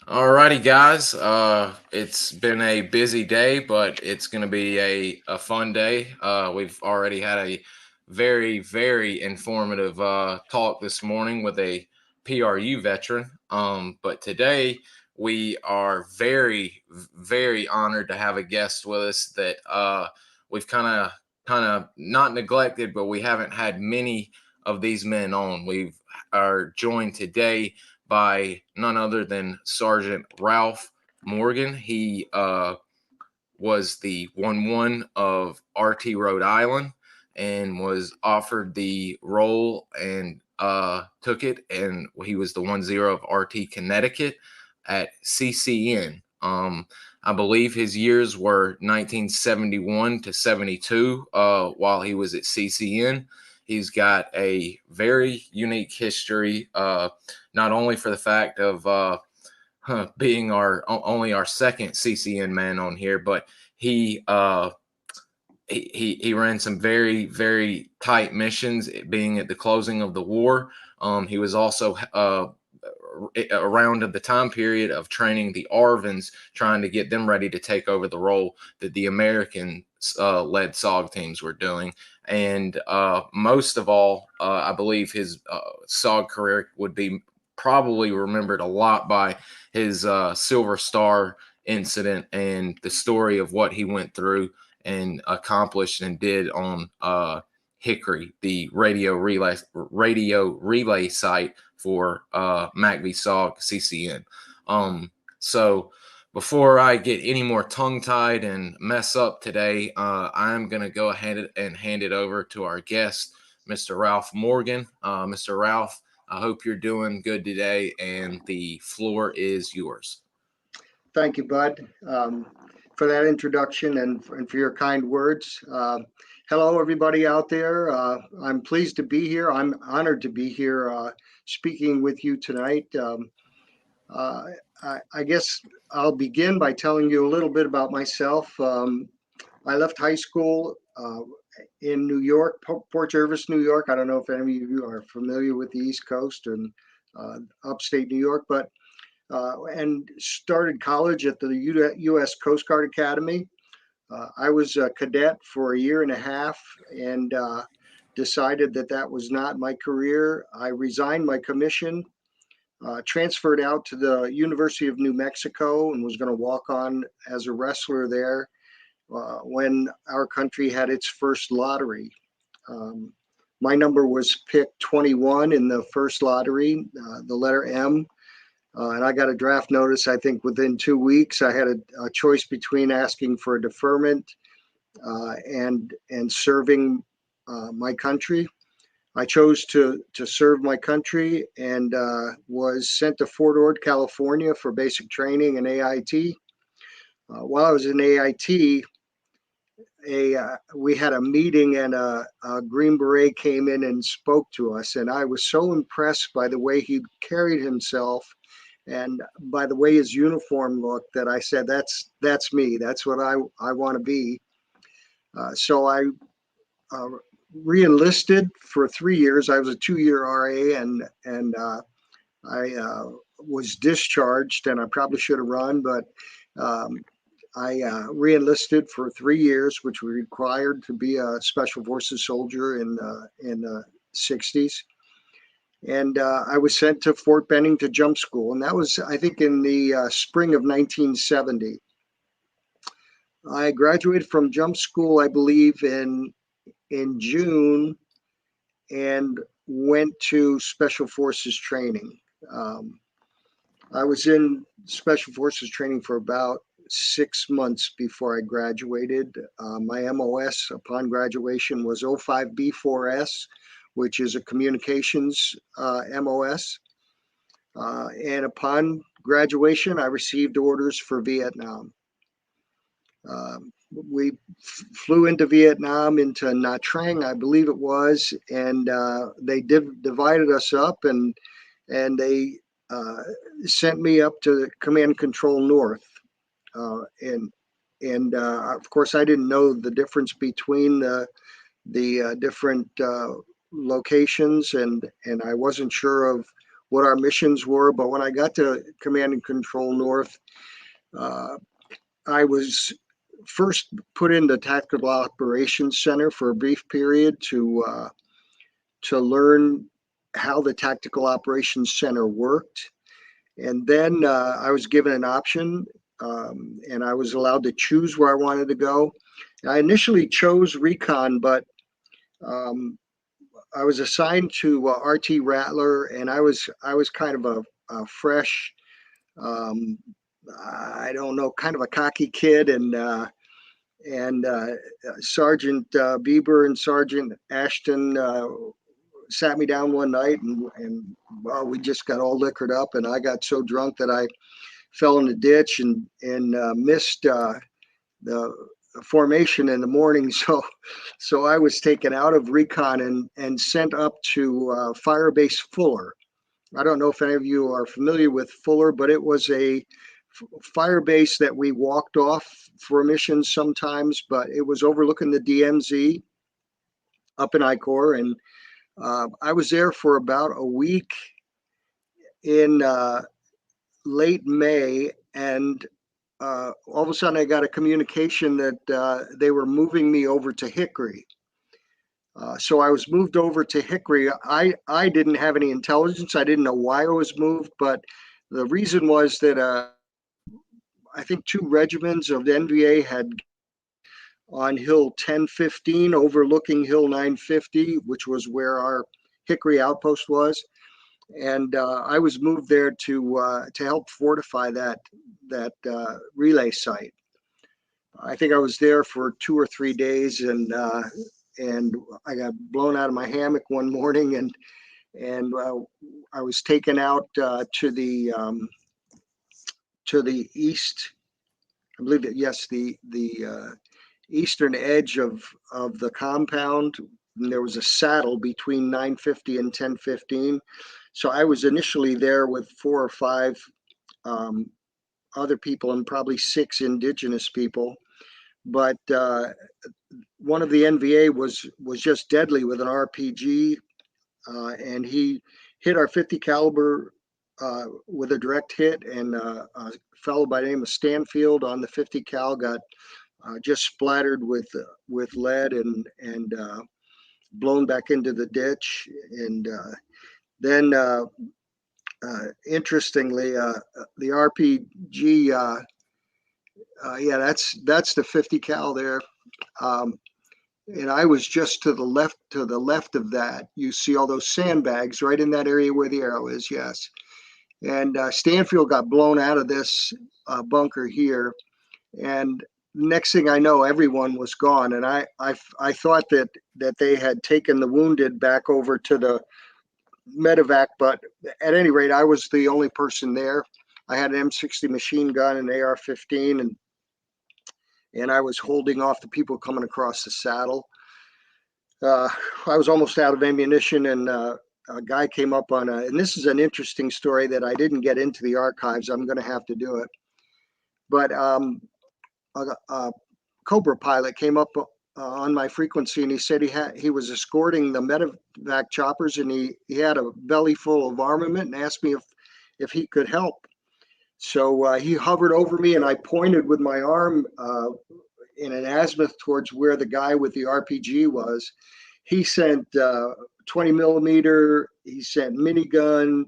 Alrighty, guys. It's been a busy day, but it's going to be a fun day. We've already had a very informative talk this morning with a PRU veteran. But today we are very honored to have a guest with us that we've kind of not neglected, but we haven't had many of these men on. We are joined today by none other than Sergeant Ralph Morgan. He was the 1-1 of RT Rhode Island and was offered the role and took it. And he was the 1-0 of RT Connecticut at CCN. I believe his years were 1971 to 72 while he was at CCN. He's got a very unique history, not only for the fact of being only our second CCN man on here, but he he ran some very tight missions, being at the closing of the war. He was also around at the time period of training the Arvins, trying to get them ready to take over the role that the American led SOG teams were doing. And most of all, I believe his SOG career would be probably remembered a lot by his Silver Star incident and the story of what he went through and accomplished and did on Hickory, the radio relay site for MACV-SOG CCN. So before I get any more tongue-tied and mess up today, I'm going to go ahead and hand it over to our guest, Mr. Ralph Morgan. Mr. Ralph, I hope you're doing good today, and the floor is yours. Thank you, Bud, for that introduction and for your kind words. Hello, everybody out there. I'm pleased to be here. I'm honored to be here speaking with you tonight. I guess I'll begin by telling you a little bit about myself. I left high school in New York, Port Jervis, New York. I don't know if any of you are familiar with the East Coast and upstate New York, but and started college at the U.S. Coast Guard Academy. I was a cadet for a year and a half and decided that that was not my career. I resigned my commission, transferred out to the University of New Mexico, and was going to walk on as a wrestler there when our country had its first lottery. My number was picked 21 in the first lottery, the letter M. And I got a draft notice, I think, within 2 weeks. I had a choice between asking for a deferment and serving my country. I chose to serve my country and was sent to Fort Ord, California for basic training in AIT. While I was in AIT, we had a meeting and a Green Beret came in and spoke to us. And I was so impressed by the way he carried himself and by the way his uniform looked that I said, that's me. That's what I want to be. So I re-enlisted for 3 years. I was a 2-year RA and I was discharged, and I probably should have run, but I re-enlisted for 3 years, which was required to be a Special Forces soldier in the 60s. And I was sent to Fort Benning to jump school. And that was, I think, in the spring of 1970. I graduated from jump school, I believe, in June, and went to Special Forces training. I was in Special Forces training for about 6 months before I graduated. My MOS upon graduation was 05B4S, which is a communications MOS. And upon graduation, I received orders for Vietnam. We flew into Vietnam, into Nha Trang, I believe it was, and they divided us up, and they sent me up to Command and Control North. And of course, I didn't know the difference between the different locations, and I wasn't sure of what our missions were. But when I got to Command and Control North, I was first put in the Tactical Operations Center for a brief period to learn how the Tactical Operations Center worked. And then I was given an option, and I was allowed to choose where I wanted to go. I initially chose Recon, but I was assigned to RT Rattler, and I was kind of a fresh, um, I don't know, kind of a cocky kid, and Sergeant Bieber and Sergeant Ashton sat me down one night, and well, we just got all liquored up, and I got so drunk that I fell in the ditch and missed the formation in the morning. So I was taken out of Recon and sent up to Firebase Fuller. I don't know if any of you are familiar with Fuller, but it was a fire base that we walked off for missions sometimes, but it was overlooking the DMZ up in I-Corps. And I was there for about a week in late May, and all of a sudden I got a communication that they were moving me over to Hickory. So I was moved over to Hickory. I didn't have any intelligence. I didn't know why I was moved, but the reason was that I think 2 regiments of the NVA had on Hill 1015 overlooking Hill 950, which was where our Hickory outpost was. And I was moved there to help fortify that relay site. I think I was there for 2 or 3 days, and I got blown out of my hammock one morning, and I was taken out to the east. I believe that, yes, the eastern edge of the compound. And there was a saddle between 950 and 1015. So I was initially there with 4 or 5 other people and probably 6 indigenous people. But one of the NVA was just deadly with an RPG, and he hit our 50 caliber with a direct hit, and a fellow by the name of Stanfield on the 50 cal got just splattered with lead and blown back into the ditch. And then interestingly, the RPG, yeah, that's the 50 cal there. And I was just to the left of that. You see all those sandbags right in that area where the arrow is. Yes. And Stanfield got blown out of this bunker here. And next thing I know, everyone was gone. And I thought that they had taken the wounded back over to the medevac, but at any rate, I was the only person there. I had an M60 machine gun and AR-15, and I was holding off the people coming across the saddle. I was almost out of ammunition, and a guy came up on and this is an interesting story that I didn't get into the archives. I'm going to have to do it. But a Cobra pilot came up on my frequency, and he said he was escorting the medevac choppers, and he had a belly full of armament, and asked me if he could help. So he hovered over me, and I pointed with my arm in an azimuth towards where the guy with the RPG was. He sent 20 millimeter, he sent minigun,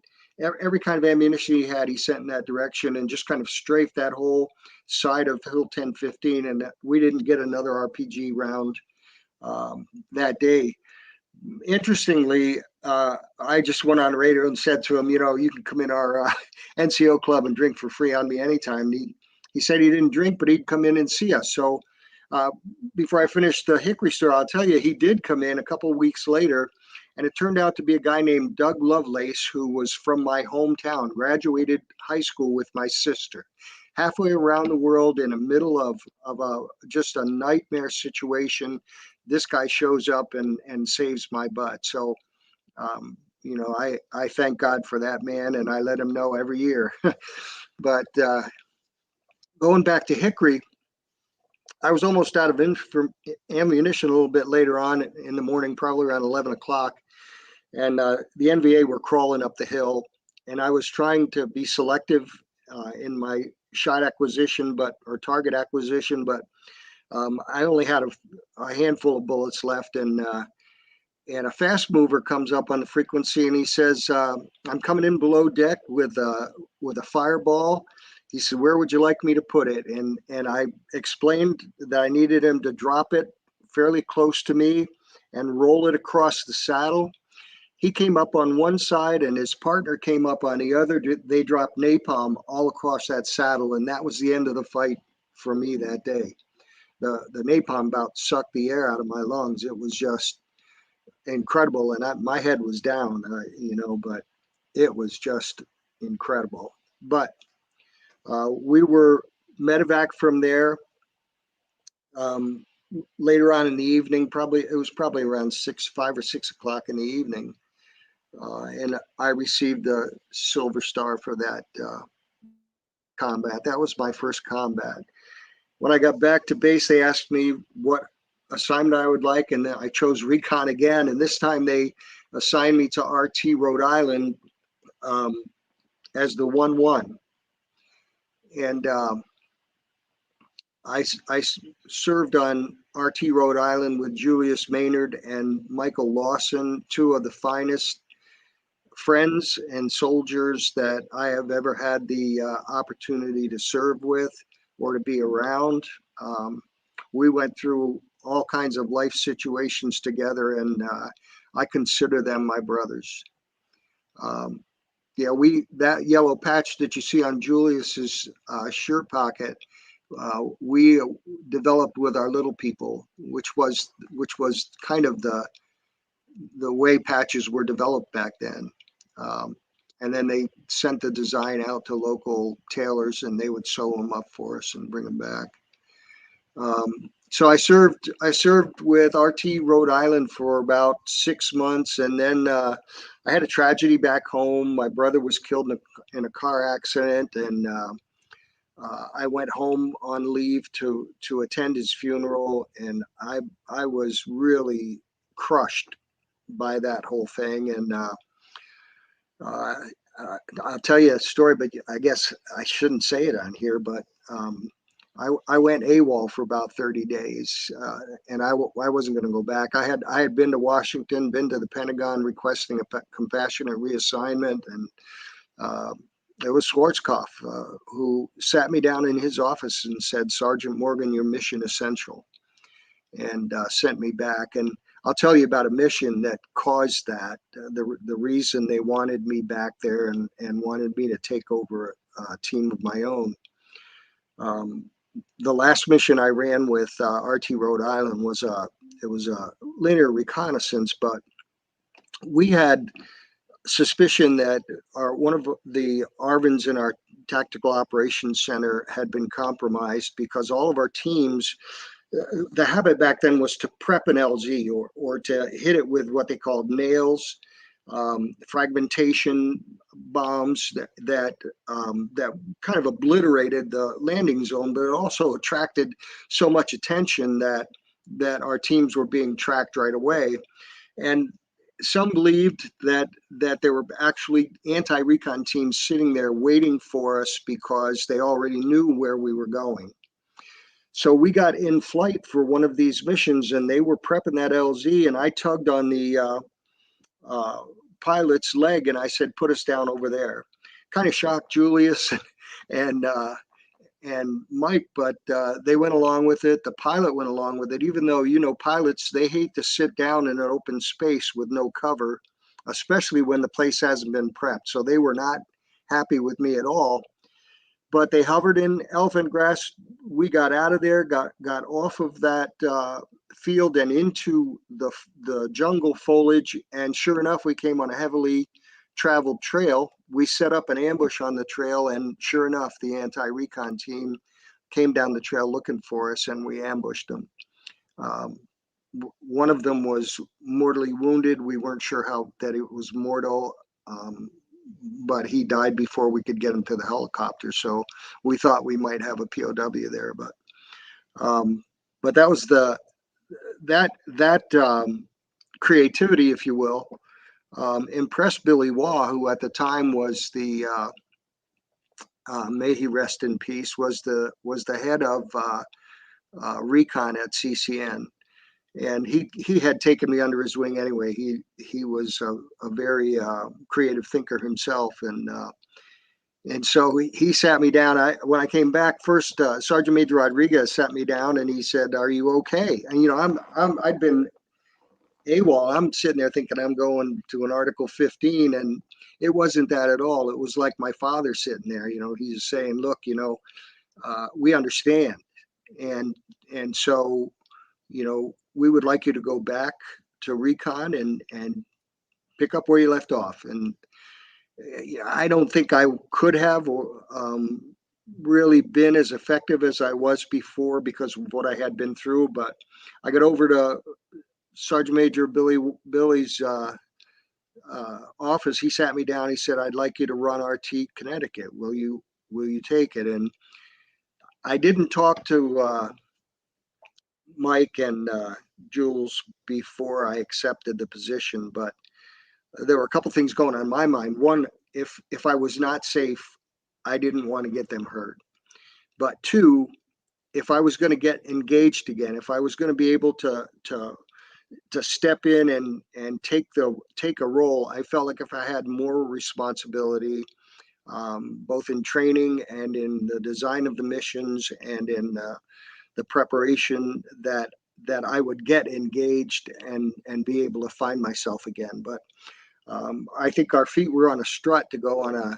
every kind of ammunition he had, he sent in that direction, and just kind of strafed that whole side of Hill 1015. And we didn't get another RPG round that day. Interestingly, I just went on the radio and said to him, you know, you can come in our NCO club and drink for free on me anytime. He said he didn't drink, but he'd come in and see us. So before I finished the Hickory story, I'll tell you, he did come in a couple of weeks later, and it turned out to be a guy named Doug Lovelace, who was from my hometown, graduated high school with my sister. Halfway around the world, in the middle of just a nightmare situation, this guy shows up and saves my butt. So, you know, I thank God for that man, and I let him know every year. But going back to Hickory, I was almost out of ammunition a little bit later on in the morning, probably around 11 o'clock. And the NVA were crawling up the hill. and I was trying to be selective in my shot acquisition, or target acquisition, but I only had a handful of bullets left, and a fast mover comes up on the frequency, and he says, "I'm coming in below deck with a fireball." He said, "Where would you like me to put it?" And I explained that I needed him to drop it fairly close to me and roll it across the saddle. He came up on one side and his partner came up on the other. They dropped napalm all across that saddle, and that was the end of the fight for me that day. The napalm about sucked the air out of my lungs. It was just incredible, and my head was down, but it was just incredible. But we were medevac from there. Um, Later on in the evening, it was probably around 5 or 6 o'clock in the evening, and I received the Silver Star for that combat. That was my first combat. When I got back to base, they asked me what assignment I would like, and then I chose Recon again. And this time they assigned me to RT Rhode Island as the 1-1. And I served on RT Rhode Island with Julius Maynard and Michael Lawson, two of the finest friends and soldiers that I have ever had the opportunity to serve with or to be around. We went through all kinds of life situations together, and I consider them my brothers. Yeah, that yellow patch that you see on Julius's shirt pocket, we developed with our little people, which was kind of the way patches were developed back then. And then they sent the design out to local tailors, and they would sew them up for us and bring them back. So I served with RT Rhode Island for about 6 months, and then I had a tragedy back home. My brother was killed in a car accident, and I went home on leave to attend his funeral, and I was really crushed by that whole thing. And I'll tell you a story, but I guess I shouldn't say it on here, but I went AWOL for about 30 days, and I wasn't going to go back. I had been to Washington, been to the Pentagon requesting a compassionate reassignment, and it was Schwarzkopf who sat me down in his office and said, "Sergeant Morgan, your mission essential," and sent me back. And I'll tell you about a mission that caused that. The reason they wanted me back there and wanted me to take over a team of my own. The last mission I ran with RT Rhode Island was a linear reconnaissance, but we had suspicion that one of the ARVNs in our tactical operations center had been compromised, because all of our teams, the habit back then was to prep an LZ or to hit it with what they called nails, fragmentation bombs that kind of obliterated the landing zone, but it also attracted so much attention that our teams were being tracked right away. And some believed that there were actually anti-recon teams sitting there waiting for us because they already knew where we were going. So we got in flight for one of these missions, and they were prepping that LZ, and I tugged on the pilot's leg, and I said, "Put us down over there." Kind of shocked Julius and Mike, but they went along with it. The pilot went along with it, even though, pilots, they hate to sit down in an open space with no cover, especially when the place hasn't been prepped. So they were not happy with me at all. But they hovered in elephant grass. We got out of there, got off of that field and into the jungle foliage. And sure enough, we came on a heavily traveled trail. We set up an ambush on the trail, and sure enough, the anti-recon team came down the trail looking for us, and we ambushed them. One of them was mortally wounded. We weren't sure that it was mortal, but he died before we could get him to the helicopter. So we thought we might have a POW there, but that was that creativity, if you will, impressed Billy Waugh, who at the time was the may he rest in peace, was the head of Recon at CCN, and he had taken me under his wing anyway. He was a very creative thinker himself, and so he sat me down. When I came back first, Sergeant Major Rodriguez sat me down and he said, "Are you okay?" And I'd been AWOL. I'm sitting there thinking I'm going to an Article 15, and it wasn't that at all. It was like my father sitting there. He's saying, "Look, we understand, and so we would like you to go back to Recon and pick up where you left off." And I don't think I could have really been as effective as I was before because of what I had been through. But I got over to Sergeant Major Billy's office. He sat me down. He said, "I'd like you to run RT Connecticut. Will you take it?" And I didn't talk to Mike and Jules before I accepted the position, but there were a couple things going on in my mind. One, if I was not safe, I didn't want to get them hurt. But two, if I was going to get engaged again, if I was going to be able to step in and take a role, I felt like if I had more responsibility, both in training and in the design of the missions and in the preparation, that I would get engaged and be able to find myself again. But I think our feet were on a strut to go on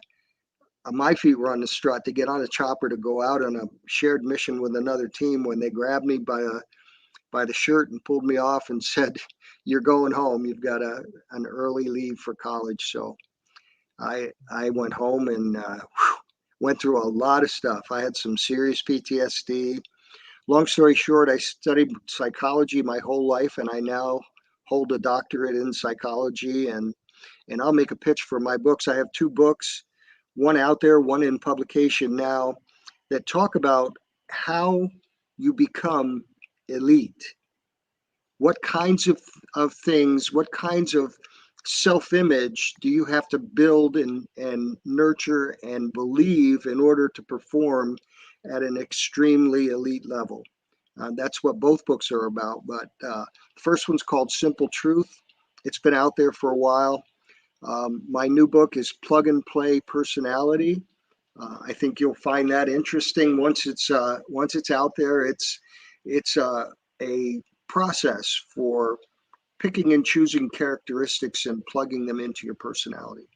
my feet were on the strut to get on a chopper to go out on a shared mission with another team when they grabbed me by the shirt and pulled me off and said, "You're going home. You've got an early leave for college." So I went home and went through a lot of stuff. I had some serious PTSD. Long story short, I studied psychology my whole life, and I now hold a doctorate in psychology. And I'll make a pitch for my books. I have two books, one out there, one in publication now, that talk about how you become elite. What kinds of things, what kinds of self-image do you have to build and nurture and believe in order to perform at an extremely elite level? That's what both books are about. But the first one's called Simple Truth. It's been out there for a while. My new book is Plug and Play Personality. I think you'll find that interesting once it's out there. It's a process for picking and choosing characteristics and plugging them into your personality.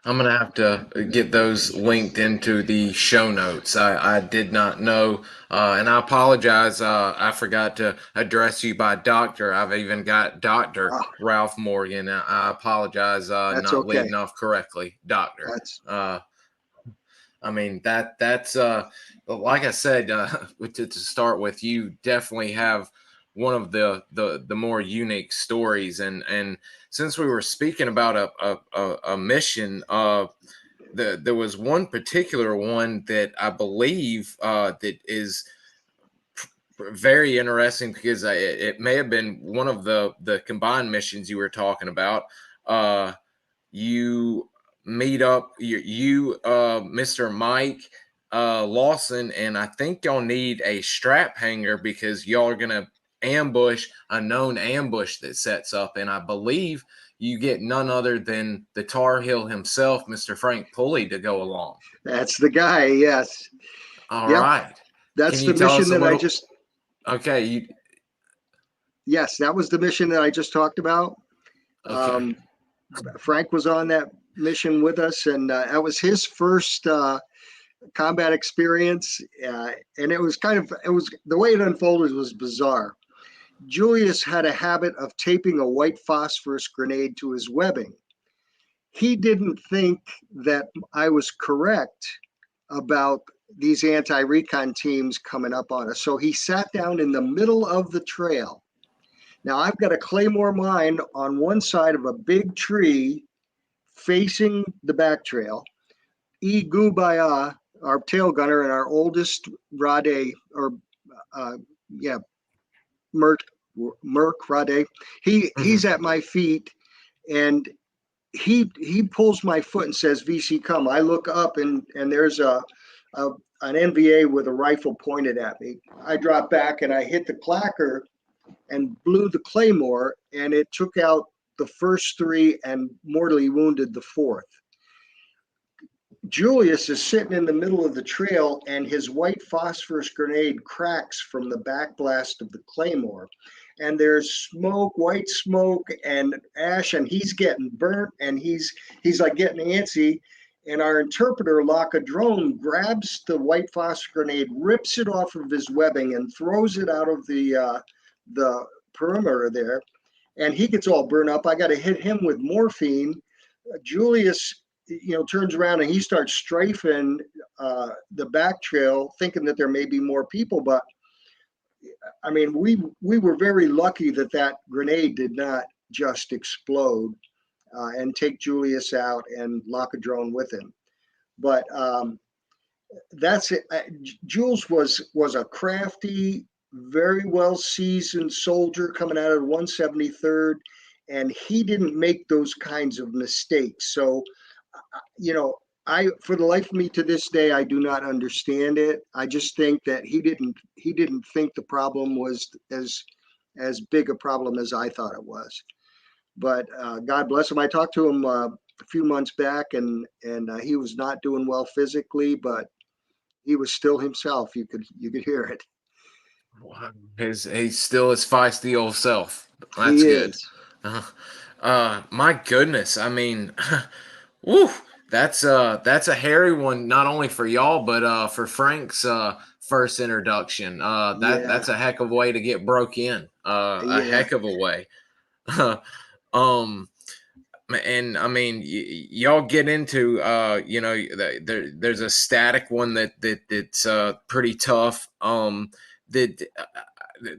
I'm gonna have to get those linked into the show notes. I did not know, and I apologize. I forgot to address you by doctor. I've even got Doctor Ralph Morgan. I apologize, That's not okay. leading off correctly, Doctor. I mean that's like I said, to start with, you definitely have one of the more unique stories, and since we were speaking about a mission, there was one particular one that I believe that is very interesting because it may have been one of the combined missions you were talking about. You meet up, Mr. Mike Lawson, and I think y'all need a strap hanger because y'all are gonna ambush a known ambush that sets up, and I believe you get none other than the Tar Heel himself, Mr. Frank Pulley, to go along. That's the guy. Yes. All right. That's the mission that I just. Okay. Yes, that was the mission that I just talked about. Okay. Frank was on that mission with us, and that was his first combat experience. And it was the way it unfolded was bizarre. Julius had a habit of taping a white phosphorus grenade to his webbing. He didn't think that I was correct about these anti-recon teams coming up on us. So he sat down in the middle of the trail. Now I've got a Claymore mine on one side of a big tree facing the back trail. E. Gubaya, our tail gunner and our oldest Rade, or Mert Merc Rade. Hmm. He's at my feet, and he pulls my foot and says, "VC, come." I look up, and there's a an NVA with a rifle pointed at me. I drop back and I hit the clacker and blew the claymore, and it took out the first three and mortally wounded the fourth. Julius is sitting in the middle of the trail, and his white phosphorus grenade cracks from the backblast of the claymore. And there's smoke, white smoke, and ash, and he's getting burnt, and he's like getting antsy. And our interpreter, Laka Drone, grabs the white phosphorus grenade, rips it off of his webbing, and throws it out of the perimeter there. And he gets all burned up. I got to hit him with morphine. Julius, turns around and he starts strafing the back trail, thinking that there may be more people. But I mean, we were very lucky that that grenade did not just explode and take Julius out and lock a drone with him. But that's it. Jules was a crafty, very well seasoned soldier coming out of the 173rd, and he didn't make those kinds of mistakes. So, I, for the life of me to this day, I do not understand it. I just think that he didn't think the problem was as big a problem as I thought it was. But God bless him. I talked to him a few months back, and he was not doing well physically, but he was still himself. You could hear it. He's still his feisty old self. That's He good. is. Uh, my goodness. I mean, woo, that's a hairy one, not only for y'all, but for Frank's first introduction. Yeah, That's a heck of a way to get broke in. A yeah, heck of a way. um, and I mean, y'all get into there's a static one that's pretty tough. That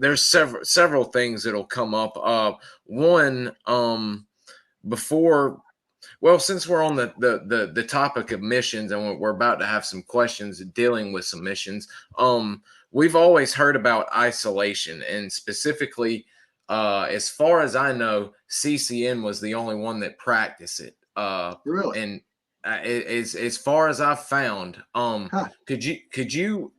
there's several things that'll come up. One before well, since we're on the topic of missions and we're about to have some questions dealing with some missions, we've always heard about isolation, and specifically, as far as I know, CCN was the only one that practiced it. really. And as far as I've found, Huh. could you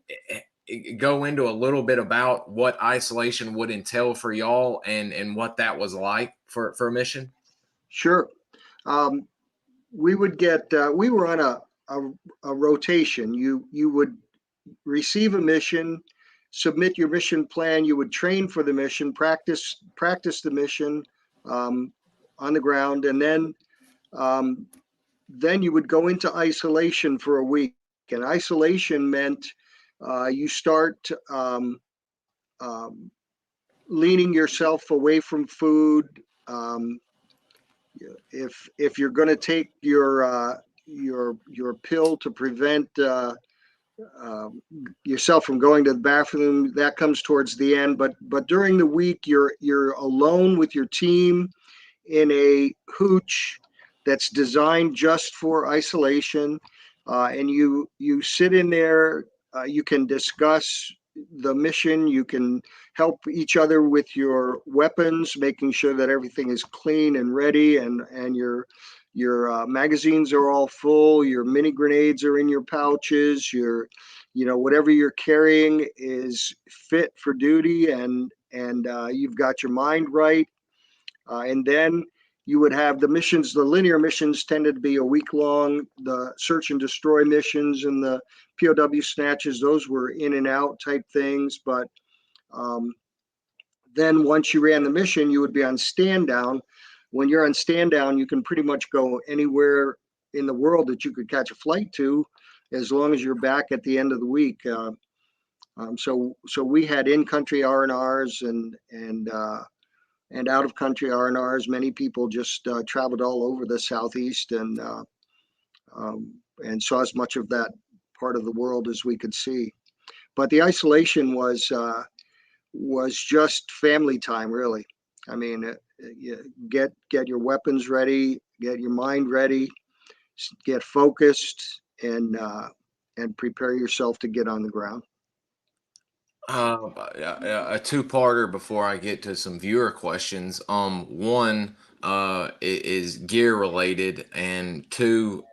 go into a little bit about what isolation would entail for y'all and what that was like for a mission? Sure. Um, we were on a rotation. You would receive a mission, submit your mission plan. You would train for the mission, practice the mission um, on the ground, and um, then you would go into isolation for a week. And isolation meant you start um, leaning yourself away from food. Um, if you're going to take your pill to prevent uh, yourself from going to the bathroom, that comes towards the end. But during the week, you're alone with your team in a hooch that's designed just for isolation, and you sit in there. You can discuss the mission. You can help each other with your weapons, making sure that everything is clean and ready, and your magazines are all full. Your mini grenades are in your pouches. Whatever you're carrying is fit for duty, and you've got your mind right. And then you would have the missions. The linear missions tended to be a week long. The search and destroy missions and the POW snatches, those were in and out type things. But um, then once you ran the mission, you would be on stand down. When you're on stand down, you can pretty much go anywhere in the world that you could catch a flight to, as long as you're back at the end of the week. So we had in-country R&Rs and out of country R&Rs. Many people just traveled all over the Southeast and saw as much of that part of the world as we could see. But the isolation was just family time, really. I mean, get your weapons ready, get your mind ready, get focused, and prepare yourself to get on the ground. A two-parter before I get to some viewer questions. One is gear related, and two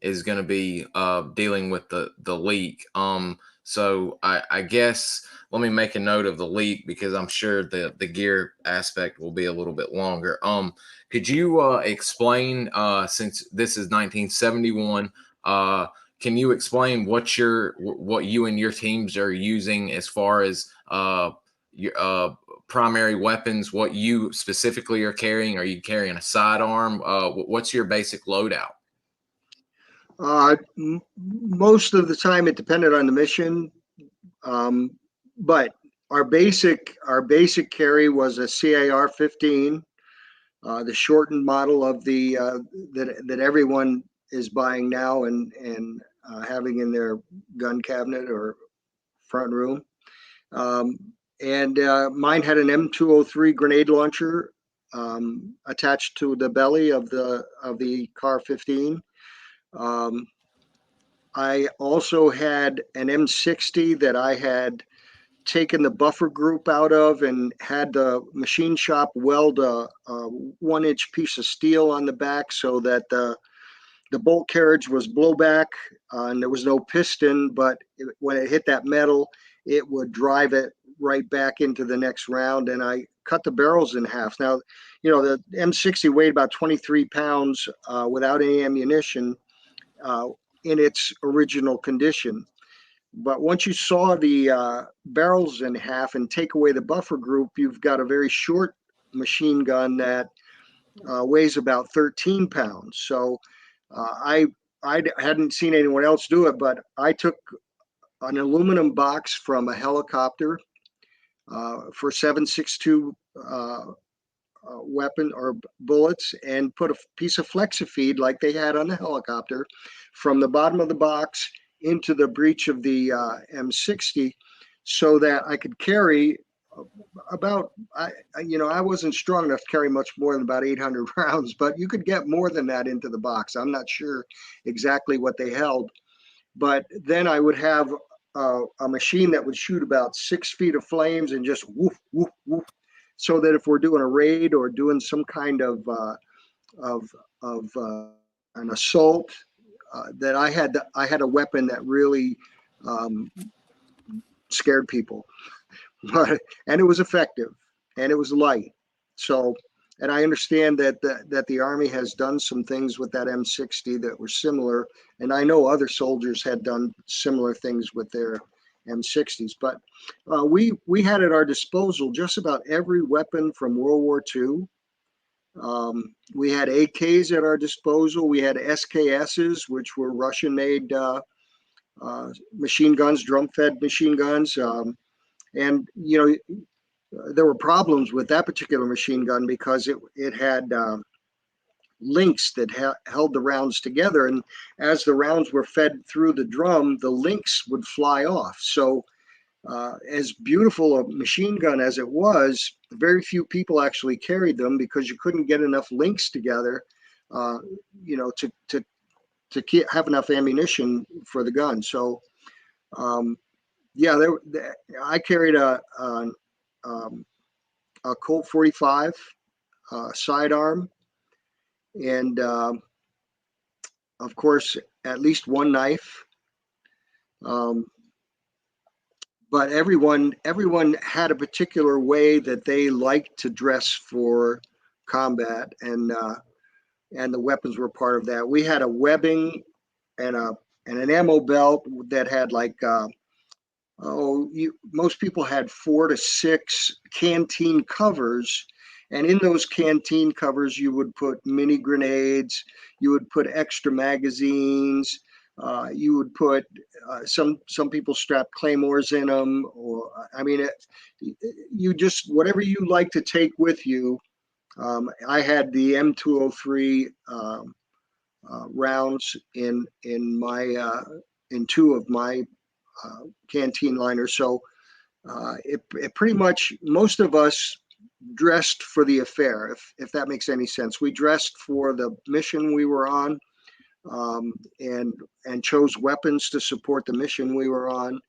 is going to be dealing with the leak. So I guess let me make a note of the leak because I'm sure the gear aspect will be a little bit longer. Could you explain since this is 1971? Can you explain what you and your teams are using as far as your primary weapons? What you specifically are carrying? Are you carrying a sidearm? What's your basic loadout? Most of the time, it depended on the mission, um, but our basic carry was a CAR 15, the shortened model of the that everyone is buying now and having in their gun cabinet or front room. Um, and mine had an M203 grenade launcher attached to the belly of the CAR 15. Um, I also had an M60 that I had taken the buffer group out of and had the machine shop weld a 1 inch piece of steel on the back so that the bolt carriage was blowback, and there was no piston, but when it hit that metal, it would drive it right back into the next round. And I cut the barrels in half. Now, the M60 weighed about 23 pounds without any ammunition uh, in its original condition. But once you saw the barrels in half and take away the buffer group, you've got a very short machine gun that weighs about 13 pounds. So I hadn't seen anyone else do it, but I took an aluminum box from a helicopter for 7.62 weapon or bullets and put a piece of flexifeed like they had on the helicopter from the bottom of the box into the breech of the M60 so that I could carry about I wasn't strong enough to carry much more than about 800 rounds, but you could get more than that into the box. I'm not sure exactly what they held, but then I would have a machine that would shoot about 6 feet of flames and just woof woof woof, so that if we're doing a raid or doing some kind of an assault, that I had a weapon that really um, scared people. And it was effective and it was light. So, and I understand that the Army has done some things with that M60 that were similar, and I know other soldiers had done similar things with their M60s. But we had at our disposal just about every weapon from World War II. We had AKs at our disposal. We had SKSs, which were Russian-made machine guns, drum-fed machine guns. And there were problems with that particular machine gun because it had links that held the rounds together, and as the rounds were fed through the drum, the links would fly off. So, as beautiful a machine gun as it was, very few people actually carried them because you couldn't get enough links together, uh, to have enough ammunition for the gun. So. Yeah, I carried um, a Colt 45 sidearm, and of course, at least one knife. Um, but everyone had a particular way that they liked to dress for combat, and the weapons were part of that. We had a webbing and an ammo belt that had like most people had 4 to 6 canteen covers. And in those canteen covers, you would put mini grenades, you would put extra magazines, you would put some people strap claymores in them, or I mean, you just whatever you like to take with you. I had the M203 rounds in two of my canteen liners. So it pretty much, most of us dressed for the affair, if that makes any sense. We dressed for the mission we were on, um, and chose weapons to support the mission we were on,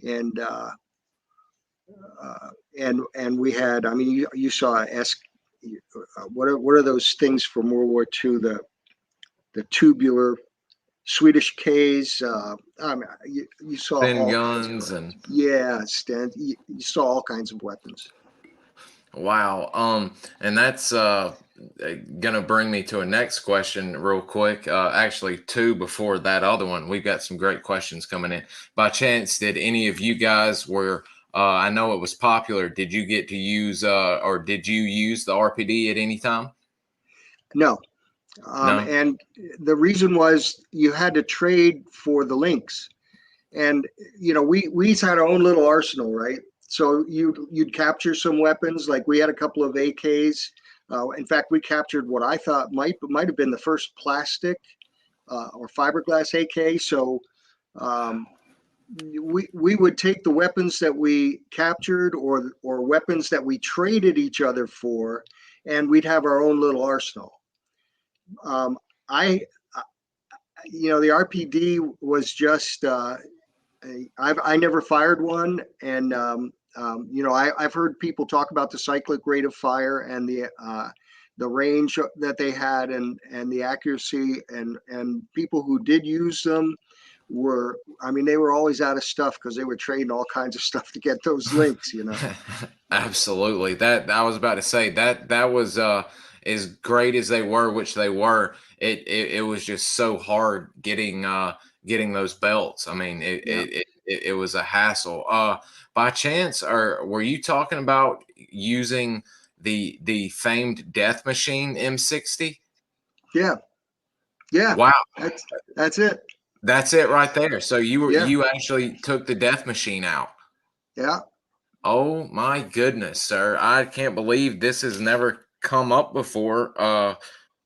and and we had, I mean, you saw what are those things from World War II? The tubular Swedish Ks. I mean, you saw Thin all kinds of guns weapons. and Yeah, you saw all kinds of weapons. wow. And that's gonna bring me to a next question real quick. Actually, two before that other one. We've got some great questions coming in. By chance, did any of you guys were? I know it was popular. Did you get to use or did you use the RPD at any time? No, No. and the reason was you had to trade for the links, and we each had our own little arsenal, right? So you'd capture some weapons, like we had a couple of AKs. In fact, we captured what I thought might have been the first plastic or fiberglass AK. So um, we would take the weapons that we captured or weapons that we traded each other for, and we'd have our own little arsenal. Um, I, the RPD was just I never fired one, and I've heard people talk about the cyclic rate of fire and the range that they had and the accuracy, and people who did use them were, I mean, they were always out of stuff because they were trading all kinds of stuff to get those links, Absolutely. That I was about to say that was as great as they were, which they were. It was just so hard getting those belts. I mean, Yeah, it was a hassle. By chance, or were you talking about using the famed Death Machine M60? yeah, yeah. Wow, That's it. that's it right there. So Yeah, you actually took the Death Machine out. yeah. Oh my goodness, sir. I can't believe this has never come up before.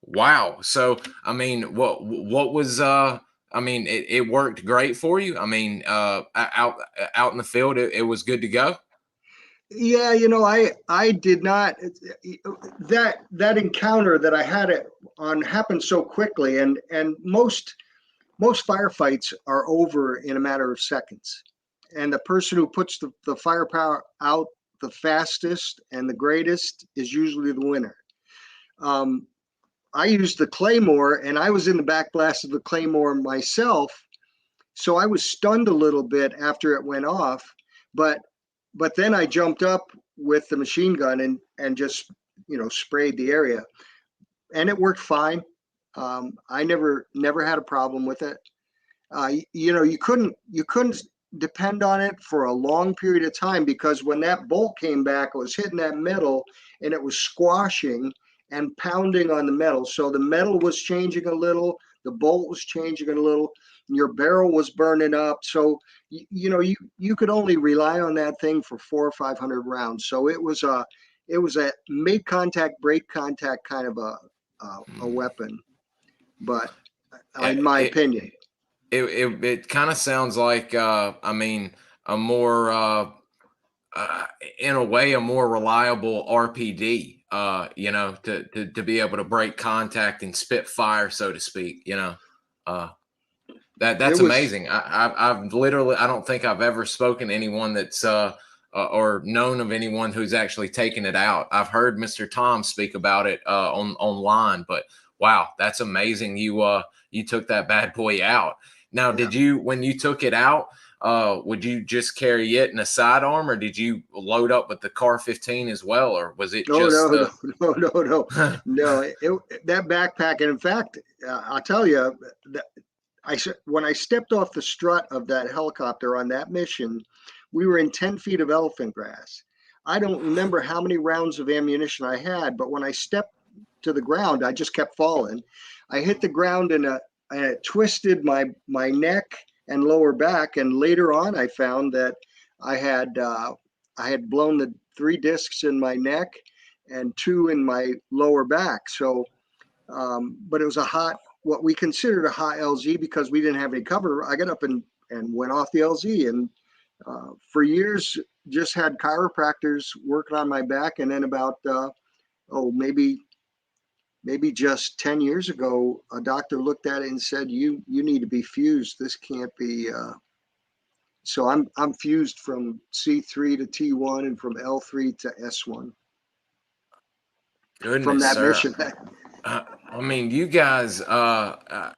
Wow. So, I mean, what was I mean, it worked great for you. I mean, out in the field it was good to go. Yeah, I did not, that encounter that I had it on happened so quickly, and most firefights are over in a matter of seconds. And the person who puts the firepower out the fastest and the greatest is usually the winner. Um, I used the Claymore, and I was in the back blast of the Claymore myself, so I was stunned a little bit after it went off, but then I jumped up with the machine gun and just sprayed the area, and it worked fine. I never had a problem with it. You couldn't depend on it for a long period of time, because when that bolt came back, it was hitting that metal and it was squashing and pounding on the metal. So the metal was changing a little, the bolt was changing a little, your barrel was burning up. So you could only rely on that thing for 400 or 500 rounds. So it was a make contact, break contact kind of a Mm. weapon, but in It my it opinion. it kind of sounds like I mean a more uh, in a way a more reliable RPD, to be able to break contact and spit fire, so to speak, uh, It that's was amazing. I've literally, I don't think I've ever spoken to anyone that's, or known of anyone who's actually taken it out. I've heard Mr. Tom speak about it, online, but wow, that's amazing. You took that bad boy out. Now, Yeah. did you, when you took it out, would you just carry it in a sidearm, or did you load up with the Car 15 as well, or was it No, just no, the? no, no, no, no, no. That backpack, and in fact, I'll tell you that when I stepped off the strut of that helicopter on that mission, we were in 10 feet of elephant grass. I don't remember how many rounds of ammunition I had, but when I stepped to the ground, I just kept falling. I hit the ground and it twisted my neck and lower back. And later on, I found that I had I had blown the 3 discs in my neck and 2 in my lower back. So, but it was what we considered a hot LZ because we didn't have any cover. I got up and went off the LZ, and for years just had chiropractors working on my back. And then about maybe just 10 years ago, a doctor looked at it and said, you need to be fused. This can't be So I'm fused from C3 to T1 and from L3 to S1 from Goodness, that sir. mission. I mean, you guys. I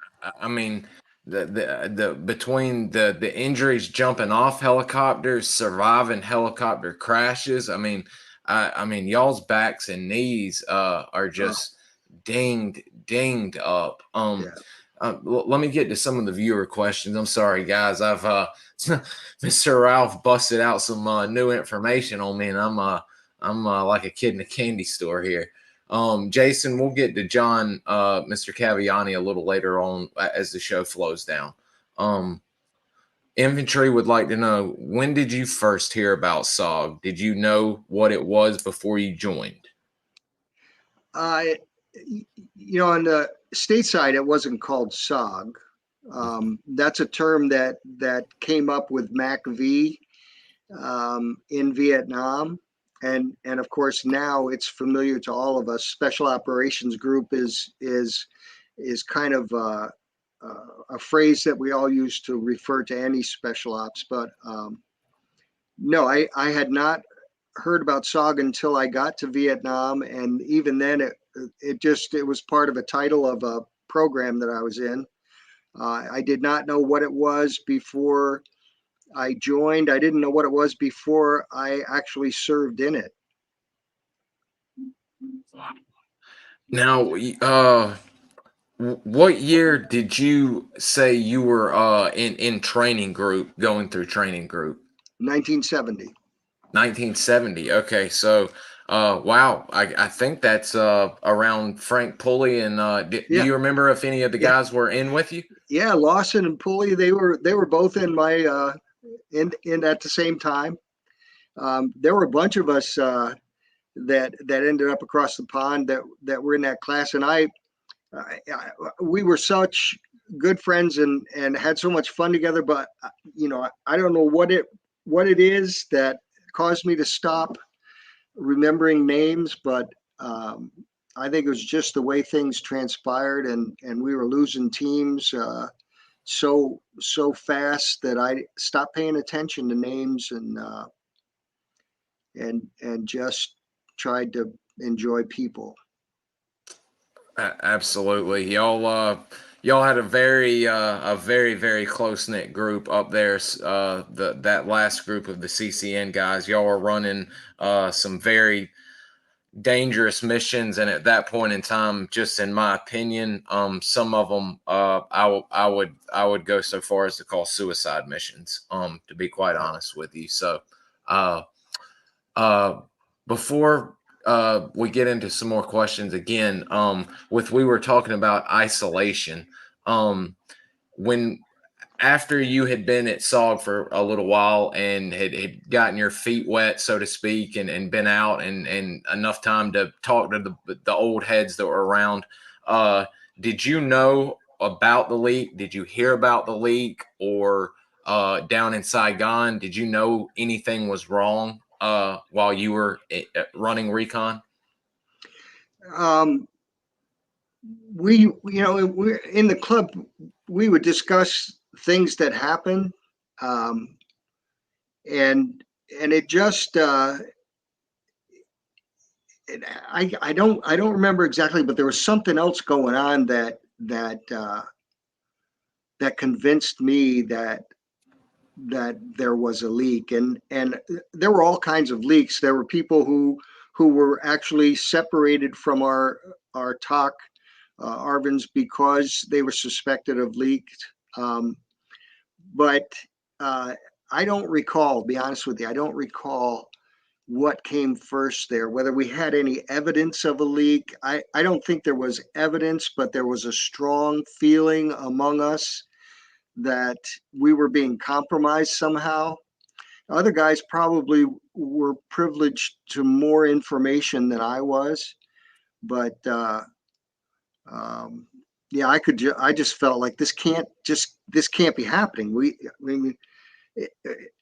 mean, the between the injuries, jumping off helicopters, surviving helicopter crashes. I mean, y'all's backs and knees are Oh, just dinged up. yeah. Let me get to some of the viewer questions. I'm sorry, guys. I've Mr. Ralph busted out some new information on me, and I'm like a kid in a candy store here. Jason, we'll get to John, Mr. Caviani a little later on as the show flows down. Infantry would like to know, when did you first hear about SOG? Did you know what it was before you joined? I, on the state side, it wasn't called SOG. That's a term that came up with MACV in Vietnam, and of course now it's familiar to all of us. Special Operations Group is kind of a phrase that we all use to refer to any special ops. But no, I had not heard about SOG until I got to Vietnam, and even then it was part of a title of a program that I was in. I did not know what it was before I joined. I didn't know what it was before I actually served in it. Now, what year did you say you were in training group, going through training group? 1970. 1970. Okay, so wow, I think that's around Frank Pulley. And do Yeah, you remember if any of the yeah, guys were in with you? yeah. Lawson and Pulley, they were both in my in at the same time. There were a bunch of us that ended up across the pond that were in that class, and we were such good friends and had so much fun together. But I don't know what it is that caused me to stop remembering names, but I think it was just the way things transpired, and we were losing teams so fast that I stopped paying attention to names and just tried to enjoy people. Absolutely, y'all had a very close knit group up there. That last group of the CCN guys, y'all were running some very dangerous missions, and at that point in time, just in my opinion, some of them I would go so far as to call suicide missions, to be quite honest with you. So uh uh before we get into some more questions again, with we were talking about isolation, um when after you had been at SOG for a little while and had gotten your feet wet, so to speak, and been out and enough time to talk to the old heads that were around, uh, did you know about the leak? Did you hear about the leak? Or down in Saigon, did you know anything was wrong while you were running Recon? Um, we're in the club. We would discuss things that happened, um, and it just I don't remember exactly, but there was something else going on that convinced me that there was a leak, and there were all kinds of leaks. There were people who were actually separated from our talk Arvins because they were suspected of leaked. But uh, I don't recall, be honest with you, I don't recall what came first there, whether we had any evidence of a leak. I don't think there was evidence, but there was a strong feeling among us that we were being compromised somehow. Other guys probably were privileged to more information than I was, but um, yeah, I just felt like this can't be happening. I mean,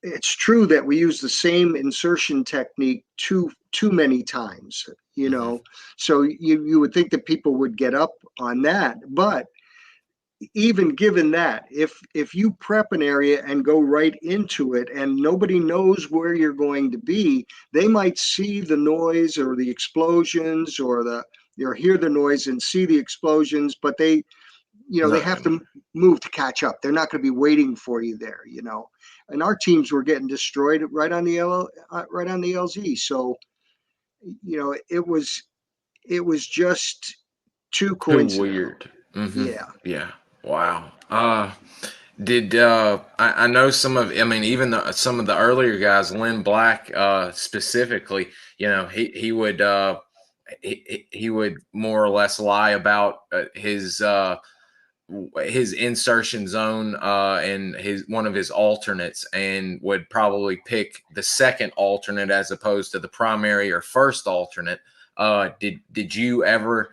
it's true that we use the same insertion technique too many times, Mm-hmm. so you would think that people would get up on that, but even given that, if you prep an area and go right into it and nobody knows where you're going to be, they might see the noise or the explosions or hear the noise and see the explosions, but they Not have gonna. to move to catch up. They're not going to be waiting for you there. And our teams were getting destroyed right on the LZ. So it was just too Too coincidental. weird. Mm-hmm. Yeah. Yeah. Wow. Did I know some of? I mean, even some of the earlier guys, Lynn Black, specifically. He would he would more or less lie about his insertion zone and his one of his alternates, and would probably pick the second alternate as opposed to the primary or first alternate. Did you ever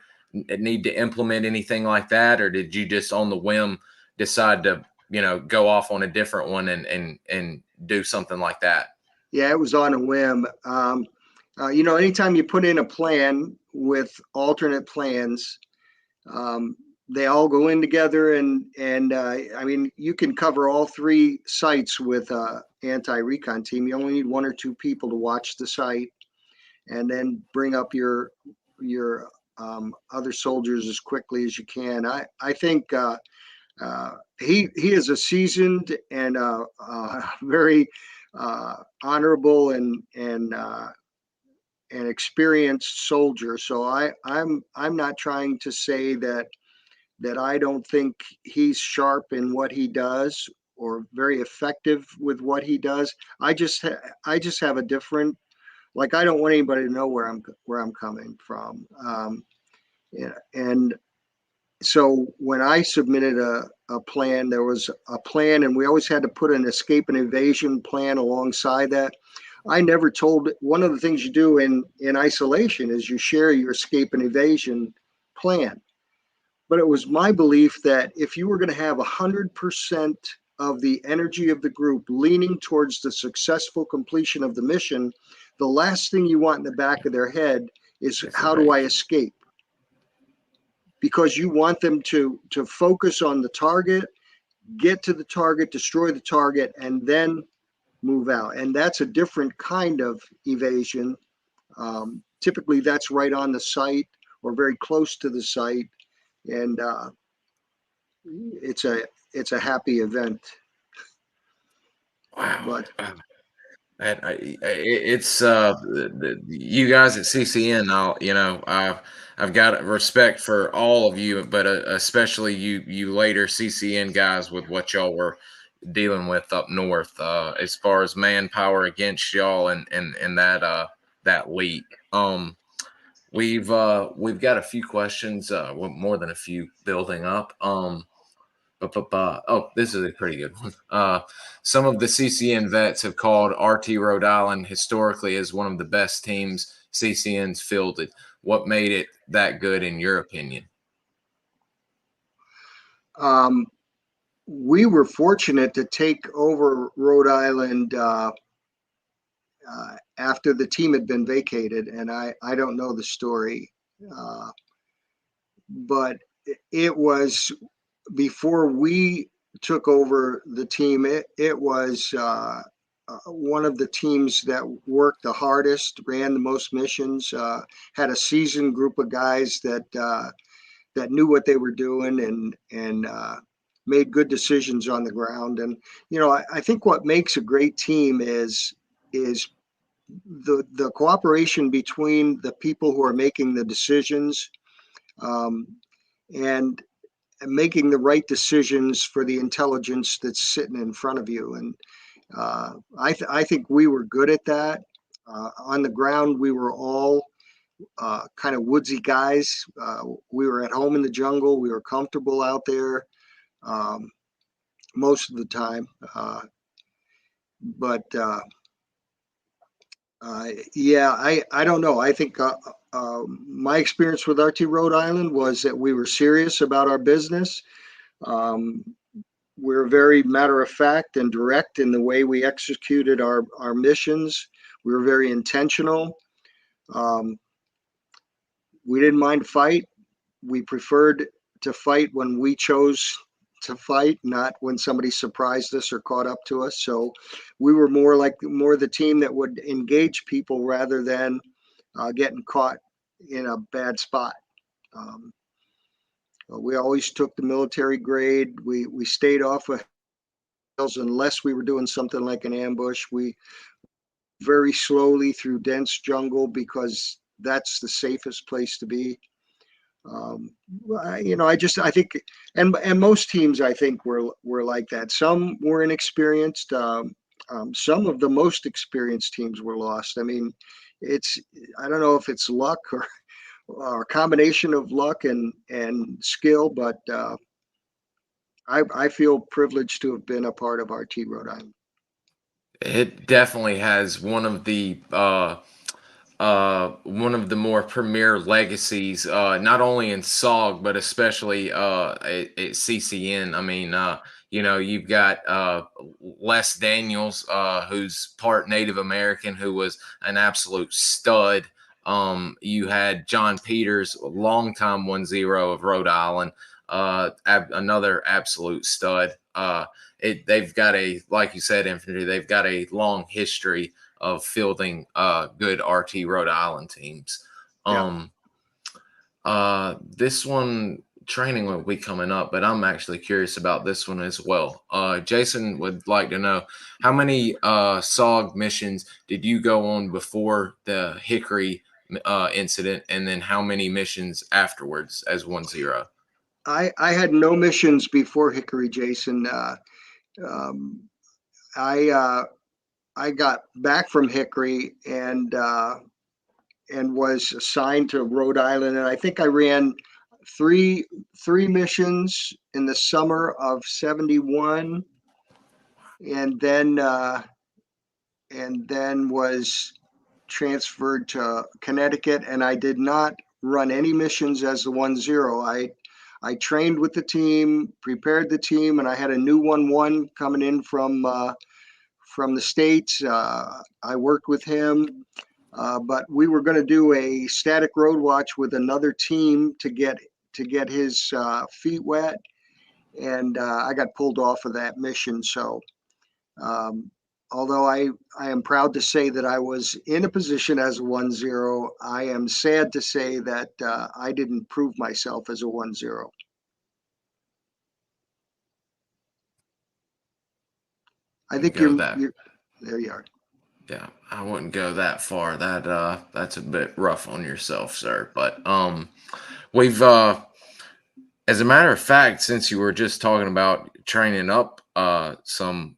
need to implement anything like that, or did you just on the whim decide to go off on a different one and do something like that? Yeah, it was on a whim. Anytime you put in a plan with alternate plans, um, they all go in together, and I mean, you can cover all three sites with anti-recon team. You only need one or two people to watch the site, and then bring up your other soldiers as quickly as you can. I think he is a seasoned and very honorable and experienced soldier. So I'm not trying to say that I don't think he's sharp in what he does or very effective with what he does. I just have a different, like, I don't want anybody to know where I'm coming from. Yeah, and so when I submitted a plan, there was a plan, and we always had to put an escape and evasion plan alongside that. I never told. One of the things you do in isolation is you share your escape and evasion plan. But it was my belief that if you were going to have 100% of the energy of the group leaning towards the successful completion of the mission, the last thing you want in the back of their head is, It's how do I evasion. escape? Because you want them to focus on the target, get to the target, destroy the target, and then move out. And that's a different kind of evasion. Typically, that's right on the site or very close to the site, and it's a happy event. Wow. But It's you guys at CCN. I've got respect for all of you, but especially you later CCN guys with what y'all were dealing with up north, as far as manpower against y'all and that leak. We've got a few questions, well, more than a few building up. Oh, this is a pretty good one. Some of the CCN vets have called RT Rhode Island historically as one of the best teams CCN's fielded. What made it that good, in your opinion? um, we were fortunate to take over Rhode Island after the team had been vacated, and I don't know the story, uh, but it was before we took over the team. It was one of the teams that worked the hardest, ran the most missions, had a seasoned group of guys that knew what they were doing and made good decisions on the ground. And I think what makes a great team is the cooperation between the people who are making the decisions, um, and making the right decisions for the intelligence that's sitting in front of you. And I think we were good at that. On the ground, we were all kind of woodsy guys. We were at home in the jungle. We were comfortable out there um, most of the time. But yeah, I don't know. I think my experience with RT Rhode Island was that we were serious about our business. Um, we're very matter of fact and direct in the way we executed our missions. We were very intentional. Um, we didn't mind fight. We preferred to fight when we chose to fight, not when somebody surprised us or caught up to us. So we were more the team that would engage people rather than getting caught in a bad spot. Um, we always took the military grade. We stayed off of hills unless we were doing something like an ambush. We very slowly through dense jungle because that's the safest place to be. Um, I think, and most teams I think were like that. Some were inexperienced. Some of the most experienced teams were lost. I mean, it's I don't know if it's luck or a combination of luck and skill, but I feel privileged to have been a part of RT Rhode Island. It definitely has one of the more premier legacies, not only in SOG but especially at CCN. I mean, you've got Les Daniels, who's part Native American, who was an absolute stud. You had John Peters, a longtime 1-0 of Rhode Island, another absolute stud. They've got like you said, infantry. They've got a long history of fielding good RT Rhode Island teams. Yeah. This one training will be coming up, but I'm actually curious about this one as well. Jason would like to know how many SOG missions did you go on before the Hickory incident, and then how many missions afterwards as 1-0? I had no missions before Hickory, Jason. Um, I got back from Hickory and was assigned to Rhode Island, and I think I ran three missions in the summer of '71, and then was transferred to Connecticut, and I did not run any missions as the 1-0. I trained with the team, prepared the team, and I had a new 1-1 coming in from the States. I worked with him, but we were going to do a static road watch with another team to get his feet wet, and I got pulled off of that mission. So, although I am proud to say that I was in a position as a 1-0, I am sad to say that I didn't prove myself as a 1-0. I think Go that. you're there. You are. Yeah, I wouldn't go that far. That's a bit rough on yourself, sir. But we've as a matter of fact, since you were just talking about training up some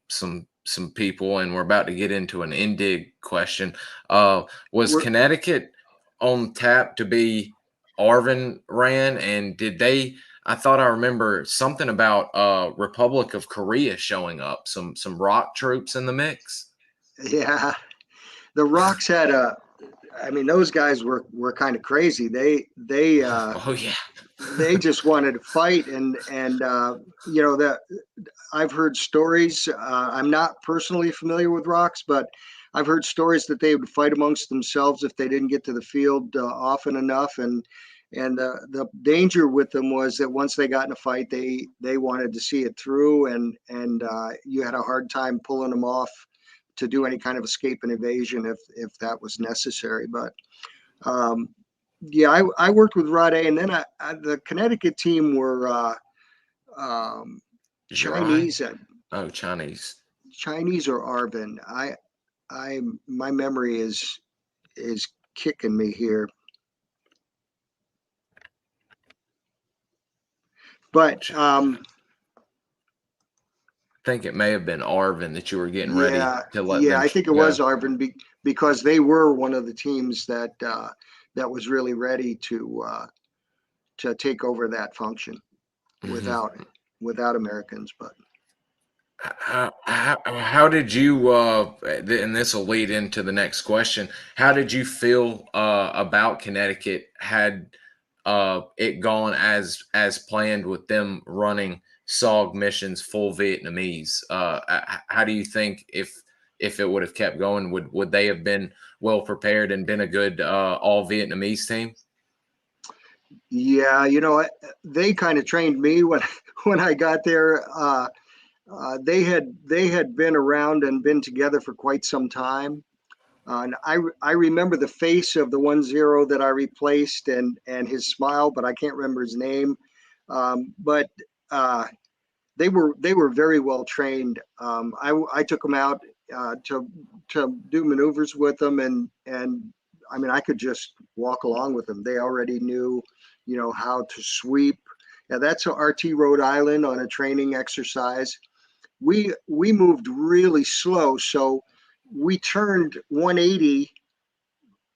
people, and we're about to get into an indig question, was We're, Connecticut on tap to be Arvin ran, and did they? I thought I remember something about Republic of Korea showing up, some rock troops in the mix. yeah, the Rocks had a. I mean, those guys were kind of crazy. Oh yeah. They just wanted to fight, and that I've heard stories. I'm not personally familiar with Rocks, but I've heard stories that they would fight amongst themselves if they didn't get to the field often enough, and the danger with them was that once they got in a fight, they wanted to see it through, and you had a hard time pulling them off to do any kind of escape and evasion if that was necessary. But yeah, I worked with Rod A, and then the Connecticut team were Jirai? Chinese, Oh, Chinese. Chinese or Arvin. I my memory is kicking me here, but I think it may have been Arvin that you were getting ready yeah, to let yeah, them I think it was go. Arvin because they were one of the teams that was really ready to take over that function Mhm. without Americans, but. How did you and this will lead into the next question, how did you feel about Connecticut had it gone as planned with them running SOG missions full Vietnamese? How do you think if it would have kept going, would they have been well prepared and been a good all Vietnamese team? Yeah, they kind of trained me when when I got there. They had been around and been together for quite some time. And I remember the face of the 1-0 that I replaced and his smile, but I can't remember his name. But they were very well trained. I took them out to do maneuvers with them, and I mean I could just walk along with them. They already knew, how to sweep. Now that's a RT Rhode Island on a training exercise. We moved really slow, so we turned 180,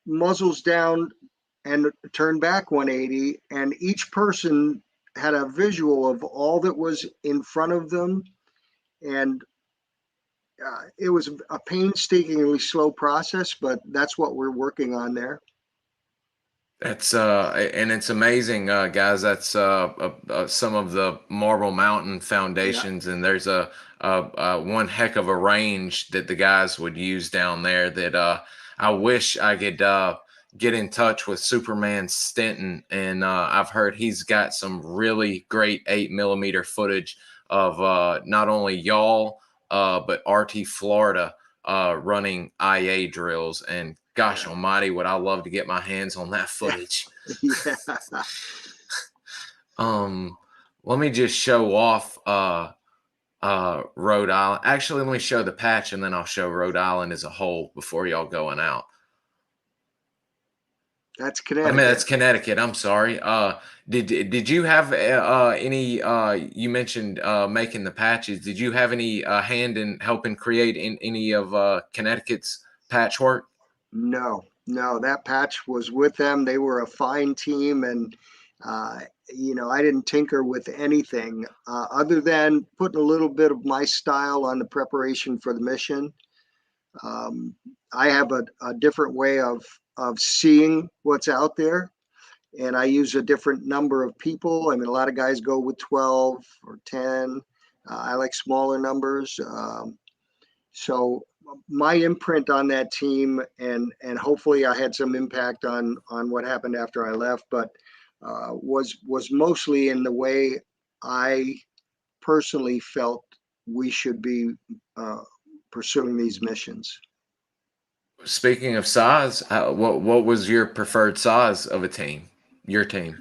muzzles down, and turned back 180, and each person had a visual of all that was in front of them, and it was a painstakingly slow process, but that's what we're working on there. That's and it's amazing, guys. That's some of the Marble Mountain Yeah, foundations, and there's a one heck of a range that the guys would use down there. That I wish I could get in touch with Superman Stenton, and I've heard he's got some really great 8mm footage of not only y'all but RT Florida running IA drills. And gosh yeah, almighty, would I love to get my hands on that footage. yeah. Um, Let me just show off Rhode Island. Actually, let me show the patch and then I'll show Rhode Island as a whole before y'all going out. That's I mean, that's Connecticut. Connecticut. I'm sorry. Did you have any? You mentioned making the patches. Did you have any hand in helping create any of Connecticut's patchwork? No, no, that patch was with them. They were a fine team, and uh, I didn't tinker with anything other than putting a little bit of my style on the preparation for the mission. Um, I have a different way of seeing what's out there, and I use a different number of people. I mean, a lot of guys go with 12 or 10. I like smaller numbers. So my imprint on that team, and hopefully I had some impact on what happened after I left, but was mostly in the way I personally felt we should be uh, pursuing these missions. Speaking of size, what was your preferred size of a team? Your team.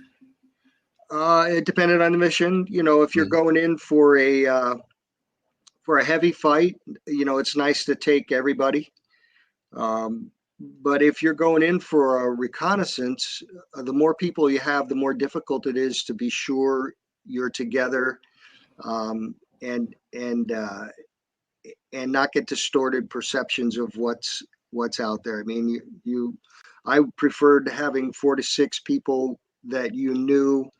It depended on the mission. If you're Mhm. going in for a heavy fight, it's nice to take everybody. Um, but if you're going in for a reconnaissance, the more people you have, the more difficult it is to be sure you're together, um, and and uh, and not get distorted perceptions of what's out there. I mean, I preferred having 4 to 6 people that you knew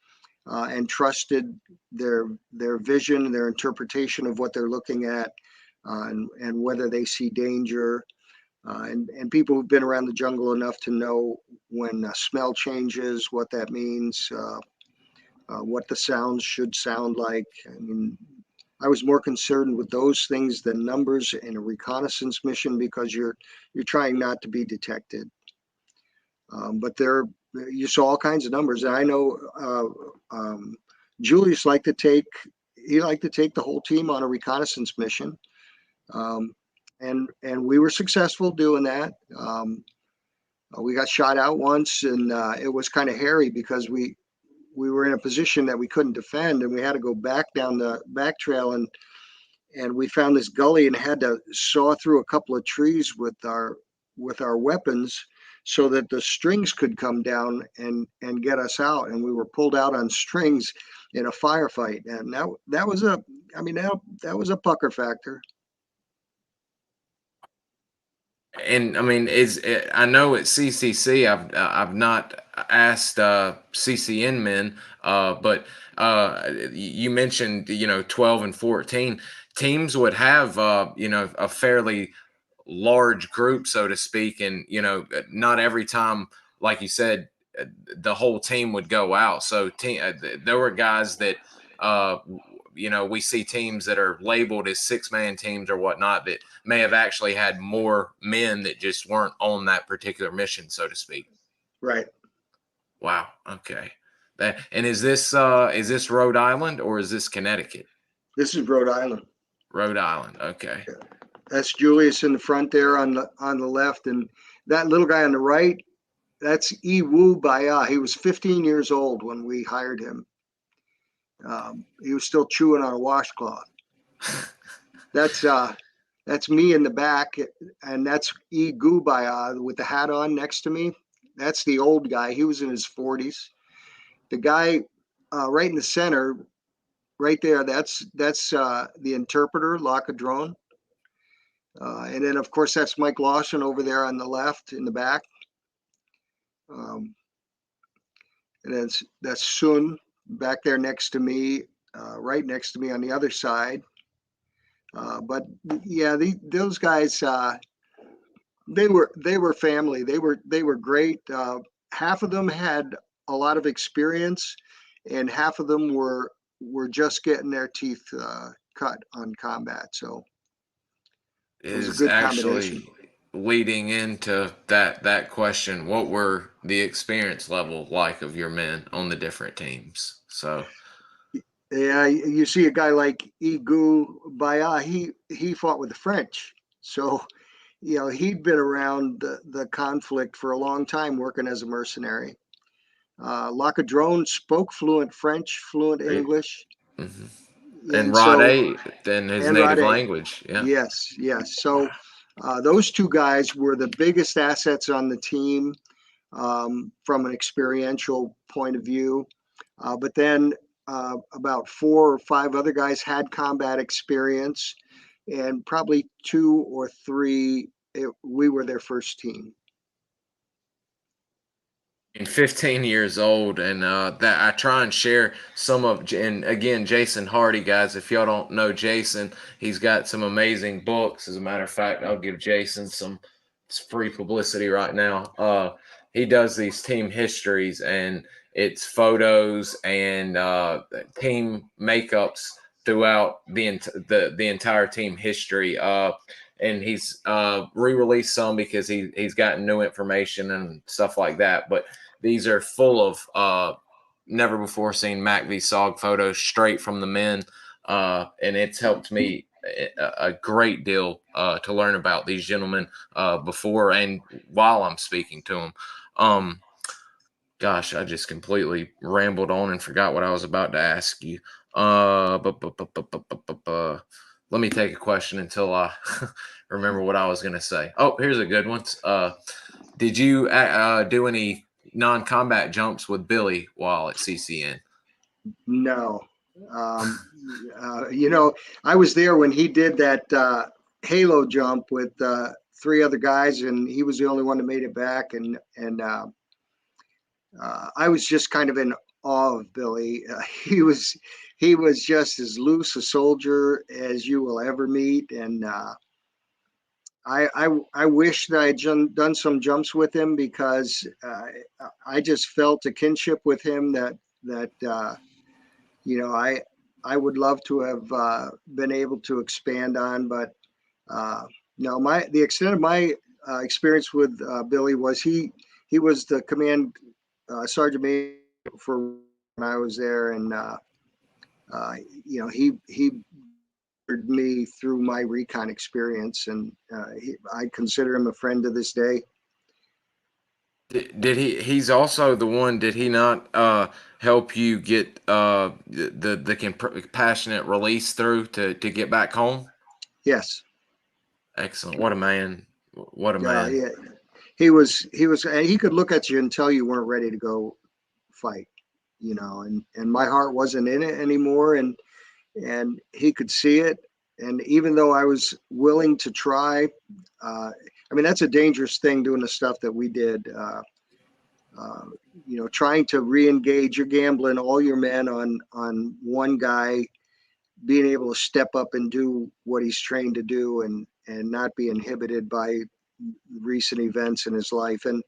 and trusted their vision, their interpretation of what they're looking at, and whether they see danger, and people who've been around the jungle enough to know when smell changes, what that means, what the sounds should sound like. I mean, I was more concerned with those things than numbers in a reconnaissance mission because you're trying not to be detected. But there, you saw all kinds of numbers, and I know Julius liked to take the whole team on a reconnaissance mission, um, and we were successful doing that. We got shot out once, and it was kind of hairy because we were in a position that we couldn't defend, and we had to go back down the back trail, and we found this gully and had to saw through a couple of trees with our weapons so that the strings could come down and get us out, and we were pulled out on strings in a firefight, and that was a I mean that was a pucker factor. And I mean, I know at CCC, I've not asked CCN men, but you mentioned 12 and 14 teams would have a fairly large group, so to speak, and not every time, like you said, the whole team would go out. So there were guys that uh, we see teams that are labeled as 6-man teams or whatnot that may have actually had more men that just weren't on that particular mission, so to speak. Right. Wow. Okay. And is this Rhode Island or is this Connecticut? This is Rhode Island. Rhode Island. Okay. That's Julius in the front there on the left, and that little guy on the right, that's Iwu Baya. He was 15 years old when we hired him. He was still chewing on a washcloth. That's me in the back, and that's Igu Baya with the hat on next to me. That's the old guy. He was in his 40s. The guy right in the center, right there, that's the interpreter, Lacadrone. And then, of course, that's Mike Lawson over there on the left in the back. And then that's Sun back there next to me, right next to me on the other side. But yeah, those guys, they were family. They were great. Half of them had a lot of experience, and half of them were just getting their teeth cut on combat. So it was a Is good combination. actually leading into that question. What were the experience level like of your men on the different teams? So Yeah, you see a guy like Igu Baya, he fought with the French. So, he'd been around the conflict for a long time working as a mercenary. Lacadrone spoke fluent French, fluent English, mm-hmm. And and so Rade, then his and native Rade. language. Yeah. Yes, yes. So those two guys were the biggest assets on the team from an experiential point of view. But then about 4 or 5 other guys had combat experience, and probably 2 or 3, we were their first team. And 15 years old, and that I try and share some of. And again, Jason Hardy, guys, if y'all don't know Jason, he's got some amazing books. As a matter of fact, I'll give Jason some free publicity right now. He does these team histories, and it's photos and team makeups throughout the entire team history. And he's re-released some because he's gotten new information and stuff like that. But these are full of never before seen MACV-SOG photos straight from the men, and it's helped me a great deal to learn about these gentlemen before and while I'm speaking to them. Gosh, I just completely rambled on and forgot what I was about to ask you. Let me take a question until I remember what I was going to say. Oh, here's a good one. Did you do any non-combat jumps with Billy while at CCN? No. Um, I was there when he did that halo jump with 3 other guys, and he was the only one that made it back. And I was just kind of in awe of Billy. He was just as loose a soldier as you will ever meet, and I wish that I had done some jumps with him, because I just felt a kinship with him that I would love to have been able to expand on. But no, the extent of my experience with Billy was he was the command sergeant major for when I was there, and he me through my recon experience, and I consider him a friend to this day. Did he? He's also the one. Did he not help you get the compassionate release through to get back home? Yes. Excellent. What a man. What a man. Yeah, he could look at you and tell you weren't ready to go fight, and my heart wasn't in it anymore, and he could see it. And even though I was willing to try, that's a dangerous thing, doing the stuff that we did. Trying to re-engage, you're gambling all your men on one guy being able to step up and do what he's trained to do, and not be inhibited by recent events in his life. And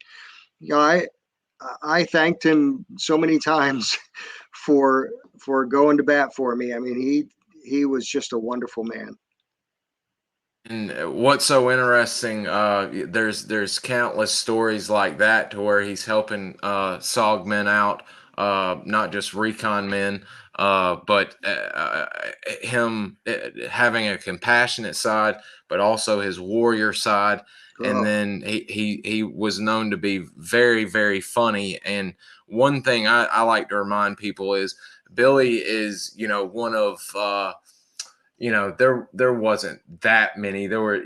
I thanked him so many times for going to bat for me. I mean, he was just a wonderful man. And what's so interesting? There's countless stories like that to where he's helping SOG men out not just recon men, but him having a compassionate side, but also his warrior side. And Oh, then he was known to be very, very funny. And one thing I like to remind people is Billy is, one of there wasn't that many. There were,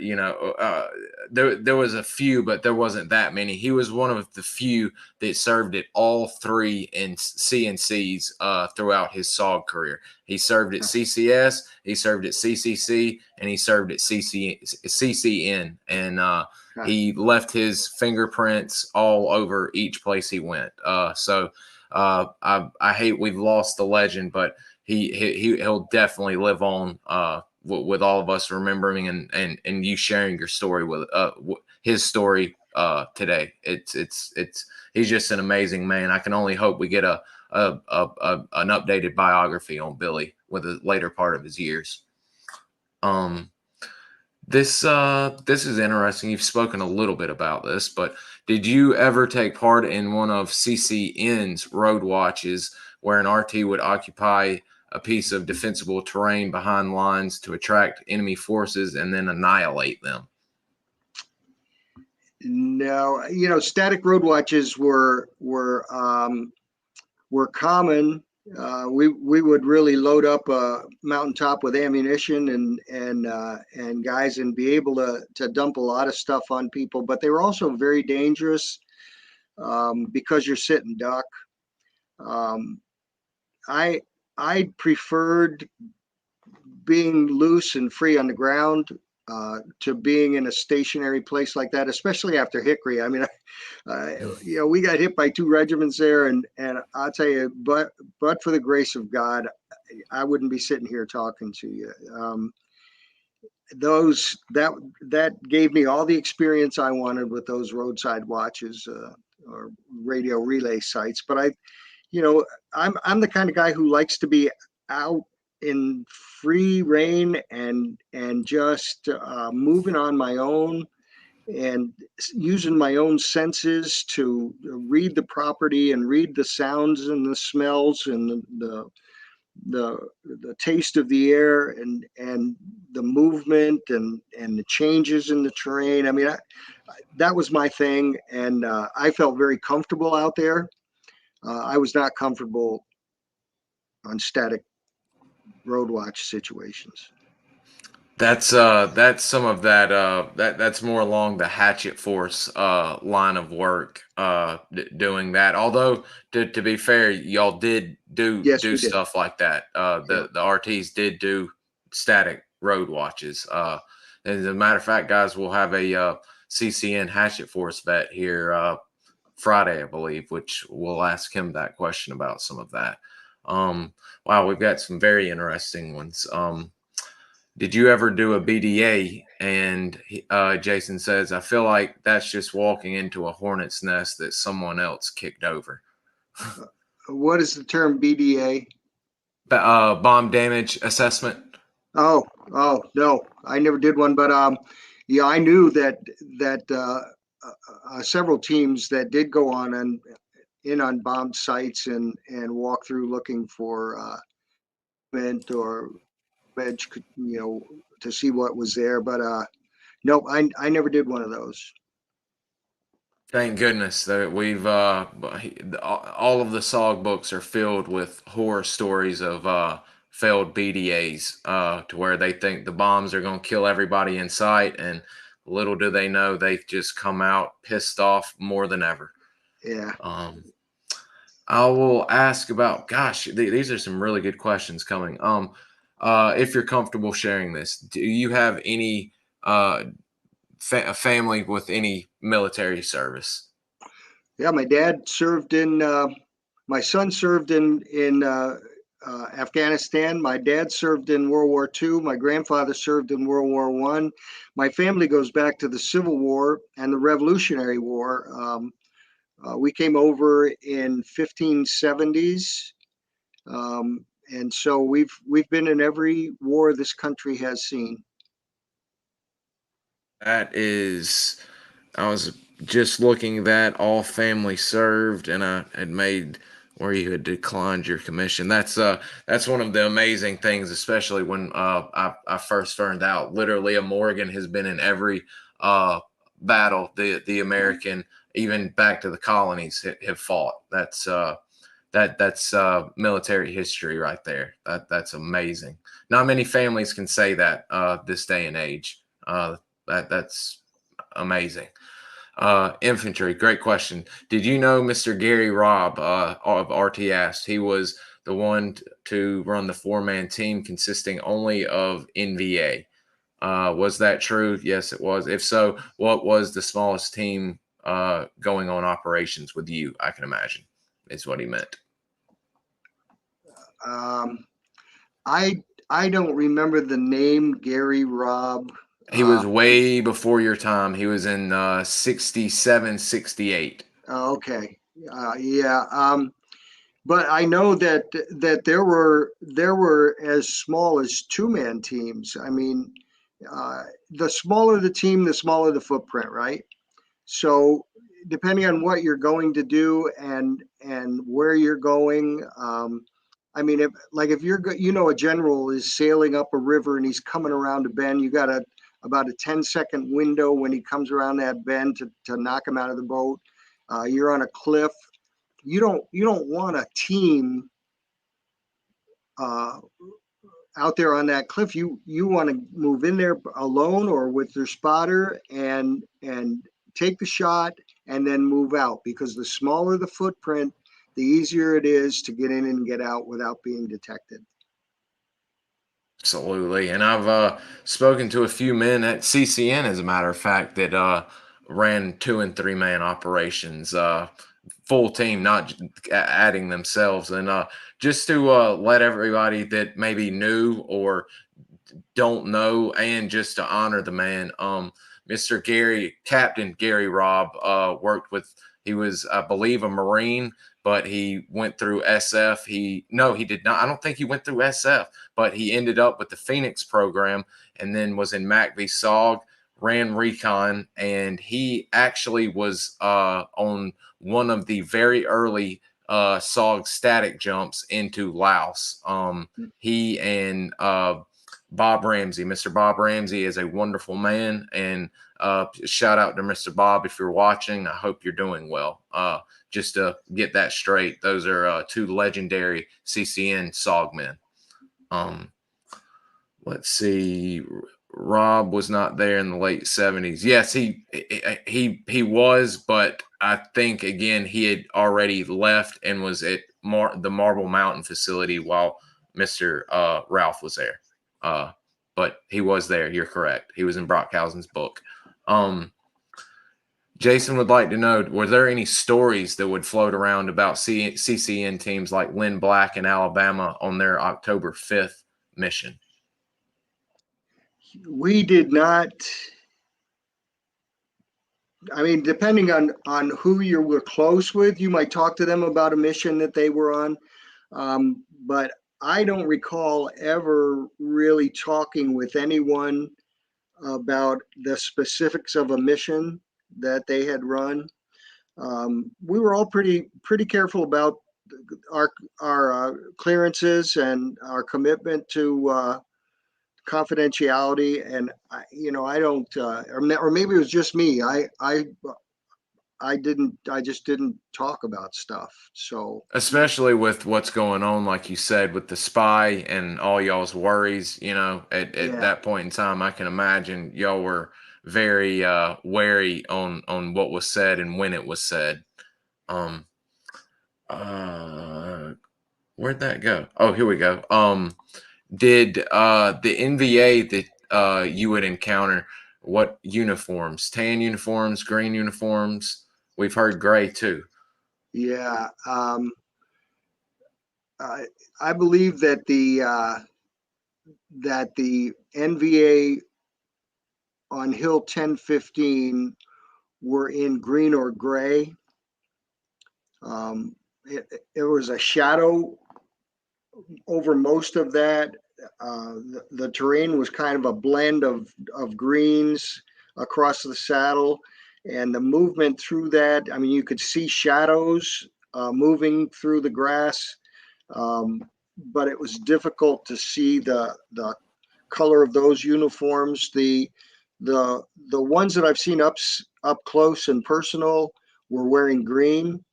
there was a few, but there wasn't that many. He was one of the few that served at all three in CNCs throughout his SOG career. He served at CCS, he served at CCC, and he served at CCN, and he left his fingerprints all over each place he went. I hate we've lost the legend, but he'll definitely live on with all of us remembering and you sharing your story with his story today. It's he's just an amazing man. I can only hope we get an updated biography on Billy with the later part of his years. This is interesting. You've spoken a little bit about this, but did you ever take part in one of CCN's road watches where an RT would occupy a piece of defensible terrain behind lines to attract enemy forces and then annihilate them? no, static road watches were common. We would really load up a mountaintop with ammunition and guys and be able to dump a lot of stuff on people. But they were also very dangerous because you're sitting duck. Um, I I preferred being loose and free on the ground to being in a stationary place like that, especially after Hickory. I mean, we got hit by two regiments there, and I'll tell you, but for the grace of God, I wouldn't be sitting here talking to you. Those that gave me all the experience I wanted with those roadside watches or radio relay sites. But I'm the kind of guy who likes to be out in free reign and just moving on my own and using my own senses to read the property and read the sounds and the smells and the taste of the air and the movement and the changes in the terrain. I mean, that was my thing, and I felt very comfortable out there. I was not comfortable on static road watch situations. That's some of that's more along the hatchet force line of work doing that. Although to be fair, y'all did Yes, do we did. stuff like that. Yeah. The RTs did do static road watches. As a matter of fact, guys, we'll have a CCN hatchet force vet here Friday, I believe, which we'll ask him that question about some of that. Wow, we've got some very interesting ones. Did you ever do a BDA? And Jason says, I feel like that's just walking into a hornet's nest that someone else kicked over. What is the term BDA? Bomb damage assessment. Oh no, I never did one, but yeah, I knew that several teams that did go on and in on bombed sites and walk through looking for vent or edge, to see what was there. But no, I never did one of those. Thank goodness that we've all of the SOG books are filled with horror stories of failed BDAs to where they think the bombs are going to kill everybody in sight, and little do they know they've just come out pissed off more than ever. Yeah. I will ask about. Gosh, these are some really good questions coming. If you're comfortable sharing this, do you have any family with any military service? Yeah, my dad served in. My son served in Afghanistan. My dad served in World War II. My grandfather served in World War One. My family goes back to the Civil War and the Revolutionary War. We came over in 1570s, and so we've been in every war this country has seen. That is, I was just looking that all family served, and I had made where you had declined your commission. That's one of the amazing things, especially when I first found out. Literally, a Morgan has been in every uh, battle the American, even back to the colonies, have fought. That's military history right there. That's amazing. Not many families can say that this day and age. That's amazing. Infantry, great question. Did you know Mr. Gary Robb of RTS? He was the one to run the four-man team consisting only of NVA. Was that true? Yes, it was. If so, what was the smallest team going on operations with you? I can imagine is what he meant. Um, I I don't remember the name Gary Robb. He was way before your time. He was in 67, 68. Okay, yeah. But I know that there were as small as two-man teams. I mean, the smaller the team, the smaller the footprint, right? So depending on what you're going to do and where you're going, I mean, if a general is sailing up a river and he's coming around a bend, you got about a 10-second window when he comes around that bend to knock him out of the boat. You're on a cliff. You don't want a team uh, out there on that cliff. You want to move in there alone or with your spotter and take the shot and then move out, because the smaller the footprint, the easier it is to get in and get out without being detected. Absolutely. And I've spoken to a few men at CCN, as a matter of fact, that ran 2 and 3 man operations, full team, not adding themselves. And just to let everybody that maybe knew or don't know, and just to honor the man, Mr. Captain Gary Robb, worked with, he was, I believe, a Marine, but he went through SF. No, he did not. I don't think he went through SF, but he ended up with the Phoenix program and then was in MACV-SOG, ran Recon, and he actually was on one of the very early SOG static jumps into Laos. He and Bob Ramsey. Mr. Bob Ramsey is a wonderful man, and shout out to Mr. Bob if you're watching. I hope you're doing well. Just to get that straight, those are two legendary CCN SOG men. Let's see. Rob was not there in the late 70s. Yes, he was, but I think again he had already left and was at the Marble Mountain facility while Mr. Ralph was there. But he was there. You're correct. He was in Brockhausen's book. Jason would like to know, were there any stories that would float around about CCN teams like Lynn Black in Alabama on their October 5th mission? We did not. I mean, depending on who you were close with, you might talk to them about a mission that they were on. But I don't recall ever really talking with anyone about the specifics of a mission that they had run. We were all pretty careful about our clearances and our commitment to confidentiality. And I don't, or maybe it was just me. I just didn't talk about stuff. So especially with what's going on, like you said, with the spy and all y'all's worries, at yeah. that point in time, I can imagine y'all were very wary on what was said and when it was said. Where'd that go? Oh, here we go. Did the NVA that you would encounter, what uniforms? Tan uniforms, green uniforms? We've heard gray too. Yeah. I believe that the NVA on Hill 1015 were in green or gray. It was a shadow over most of that. The terrain was kind of a blend of greens across the saddle, and the movement through that, I mean, you could see shadows moving through the grass, but it was difficult to see the color of those uniforms. The ones that I've seen up close and personal were wearing green,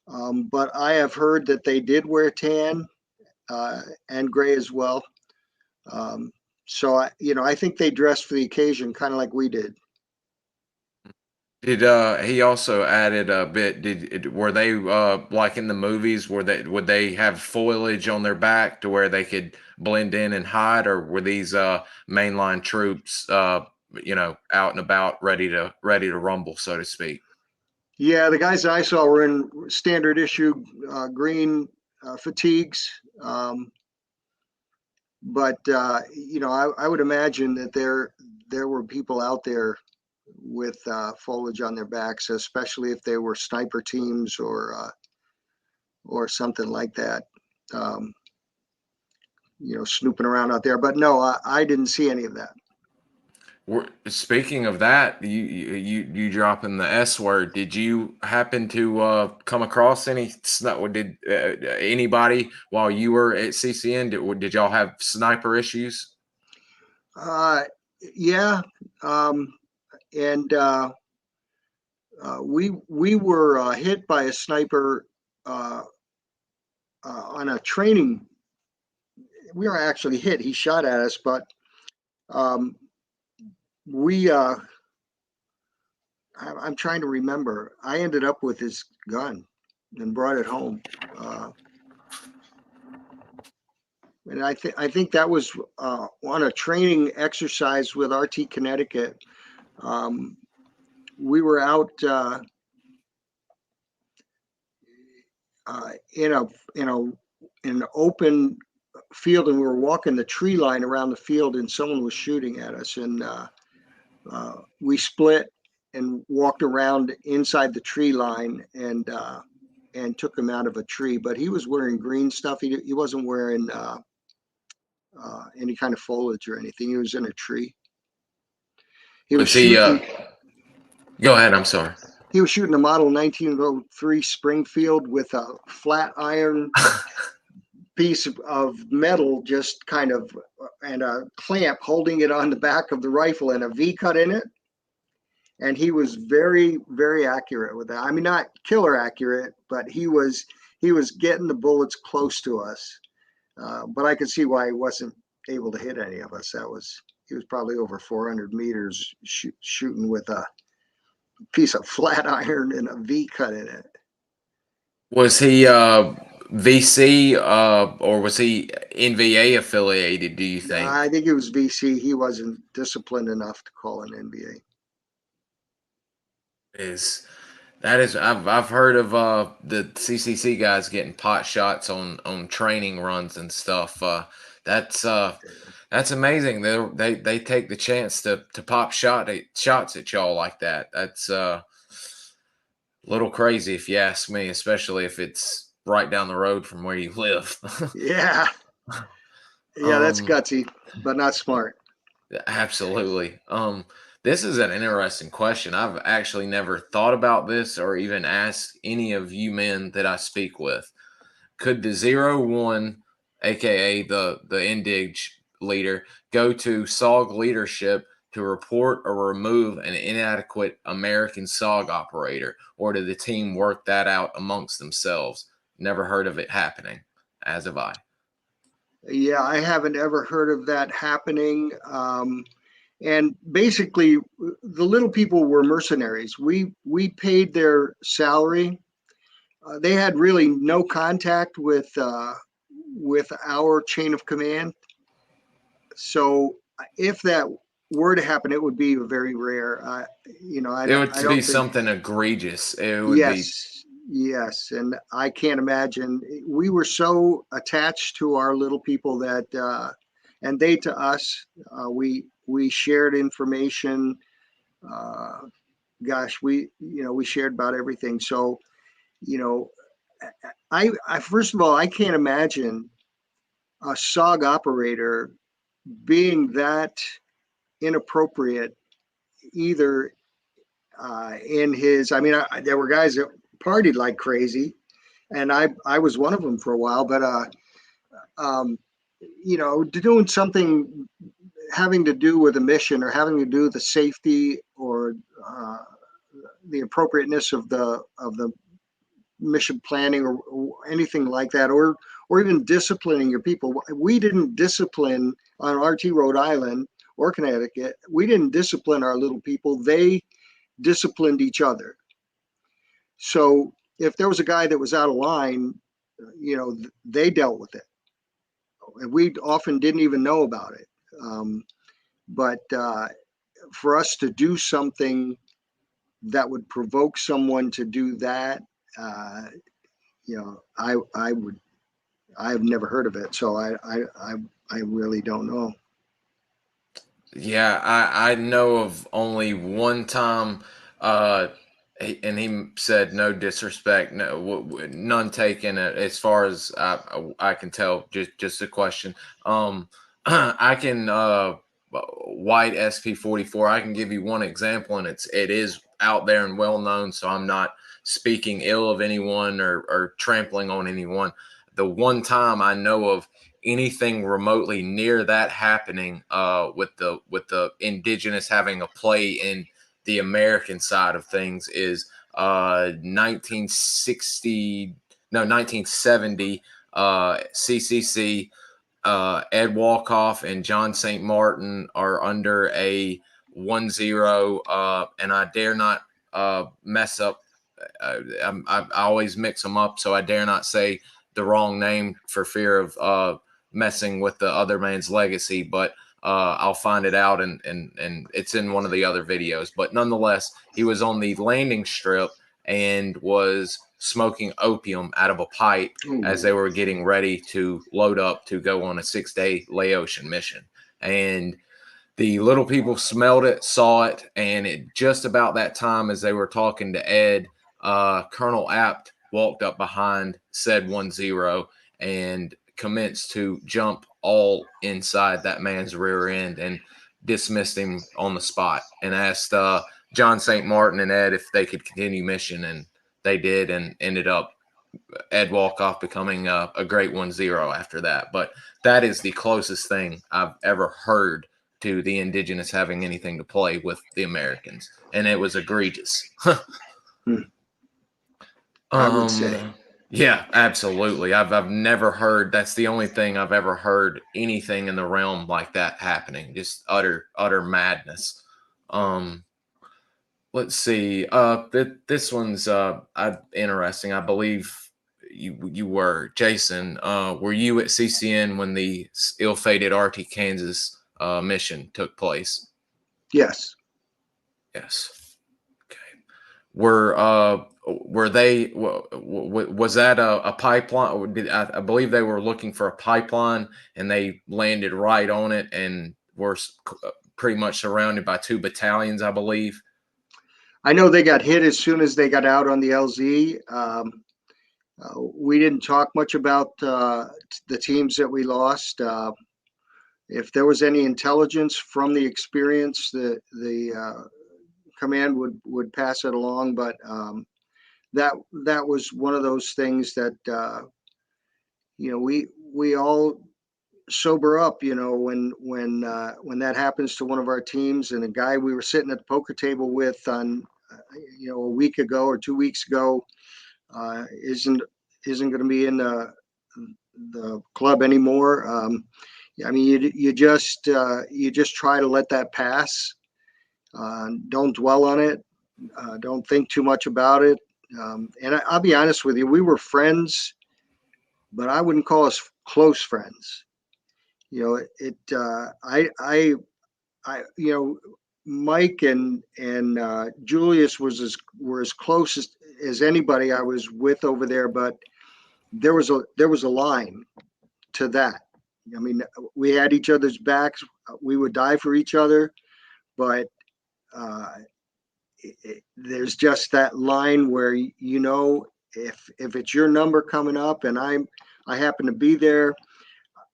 but I have heard that they did wear tan and gray as well. So I think they dressed for the occasion, kind of like we did. Did he also added a bit? Were they like in the movies? Would they have foliage on their back to where they could blend in and hide, or were these mainline troops out and about, ready to rumble, so to speak? Yeah, the guys that I saw were in standard issue green fatigues. But I would imagine that there were people out there with foliage on their backs, especially if they were sniper teams or something like that. Um, snooping around out there. But no, I didn't see any of that. Speaking of that, you dropping the S word. Did you happen to come across any? Did anybody while you were at CCN? Did y'all have sniper issues? Uh, yeah, and we were hit by a sniper uh, on a training. We were actually hit. He shot at us, but um, we. I'm trying to remember. I ended up with his gun and brought it home. And I think that was on a training exercise with RT Connecticut. We were out in an open field, and we were walking the tree line around the field, and someone was shooting at us, and we split and walked around inside the tree line and took him out of a tree. But he was wearing green stuff. He wasn't wearing any kind of foliage or anything. He was in a tree. He was Was he? shooting. Go ahead. I'm sorry. He was shooting a model 1903 Springfield with a flat iron piece of metal, just kind of, and a clamp holding it on the back of the rifle, and a V cut in it. And he was very, very accurate with that. I mean, not killer accurate, but he was getting the bullets close to us. But I could see why he wasn't able to hit any of us. He was probably over 400 meters shooting with a piece of flat iron and a V cut in it. Was he VC or was he NVA affiliated? Do you think? I think it was VC. He wasn't disciplined enough to call an NBA. Is I've heard of the CCC guys getting pot shots on training runs and stuff. That's uh that's amazing. They take the chance to pop shots at y'all like that. That's a little crazy if you ask me, especially if it's right down the road from where you live. Yeah, that's um gutsy, but not smart. Absolutely. This is an interesting question. I've actually never thought about this or even asked any of you men that I speak with. Could the 01, aka the Indig leader, go to SOG leadership to report or remove an inadequate American SOG operator, or did the team work that out amongst themselves? Never heard of it happening, as have I. Yeah, I haven't ever heard of that happening. And basically, the little people were mercenaries. We paid their salary. They had really no contact with our chain of command. So if that were to happen, it would be very rare. It would I be don't think. something egregious. It would be. Yes, yes, and I can't imagine. We were so attached to our little people that, and they to us. We shared information. Uh, Gosh, we shared about everything. So you know, I first of all, I can't imagine a SOG operator being that inappropriate either in his. I mean, there were guys that partied like crazy, and I was one of them for a while. But doing something having to do with a mission or having to do with the safety or the appropriateness of the mission planning or anything like that, or even disciplining your people. We didn't discipline on RT Rhode Island or Connecticut. We didn't discipline our little people. They disciplined each other. So if there was a guy that was out of line, they dealt with it. And we often didn't even know about it. But for us to do something that would provoke someone to do that, I've never heard of it, so I really don't know. Yeah, I know of only one time, and he said no disrespect, none taken. As far as I can tell, just a question. I can white SP-44. I can give you one example, and it is out there and well known. So I'm not speaking ill of anyone or trampling on anyone. The one time I know of anything remotely near that happening with the indigenous having a play in the American side of things is 1970 CCC. Ed Walkoff and John St. Martin are under a 1-0, and I dare not mess up. I always mix them up, so I dare not say the wrong name for fear of messing with the other man's legacy, but I'll find it out, and it's in one of the other videos. But nonetheless, he was on the landing strip and was smoking opium out of a pipe as they were getting ready to load up to go on a 6-day Laotian mission. And the little people smelled it, saw it, and at just about that time as they were talking to Ed, Colonel Apt walked up behind said 1-0 and commenced to jump all inside that man's rear end and dismissed him on the spot and asked John St. Martin and Ed if they could continue mission, and they did, and ended up Ed Walkoff becoming a great 1-0 after that. But that is the closest thing I've ever heard to the indigenous having anything to play with the Americans, and it was egregious. I would say. Yeah, absolutely. I've never heard. That's the only thing I've ever heard anything in the realm like that happening. Just utter madness. Let's see. This one's interesting. I believe you were Jason. Were you at CCN when the ill-fated RT Kansas mission took place? Yes. Yes. Okay. Were they? Was that a pipeline? I believe they were looking for a pipeline, and they landed right on it, and were pretty much surrounded by 2 battalions, I believe. I know they got hit as soon as they got out on the LZ. We didn't talk much about the teams that we lost. If there was any intelligence from the experience, the command would pass it along. But that was one of those things that we all sober up, when that happens to one of our teams, and a guy we were sitting at the poker table with on a week ago or 2 weeks ago isn't going to be in the club anymore. I mean, you just try to let that pass. Don't dwell on it. Don't think too much about it. And I'll be honest with you, we were friends, but I wouldn't call us close friends. Mike and Julius were as close as anybody I was with over there, but there was a line to that. I mean, we had each other's backs. We would die for each other, but there's just that line where if it's your number coming up and I happen to be there,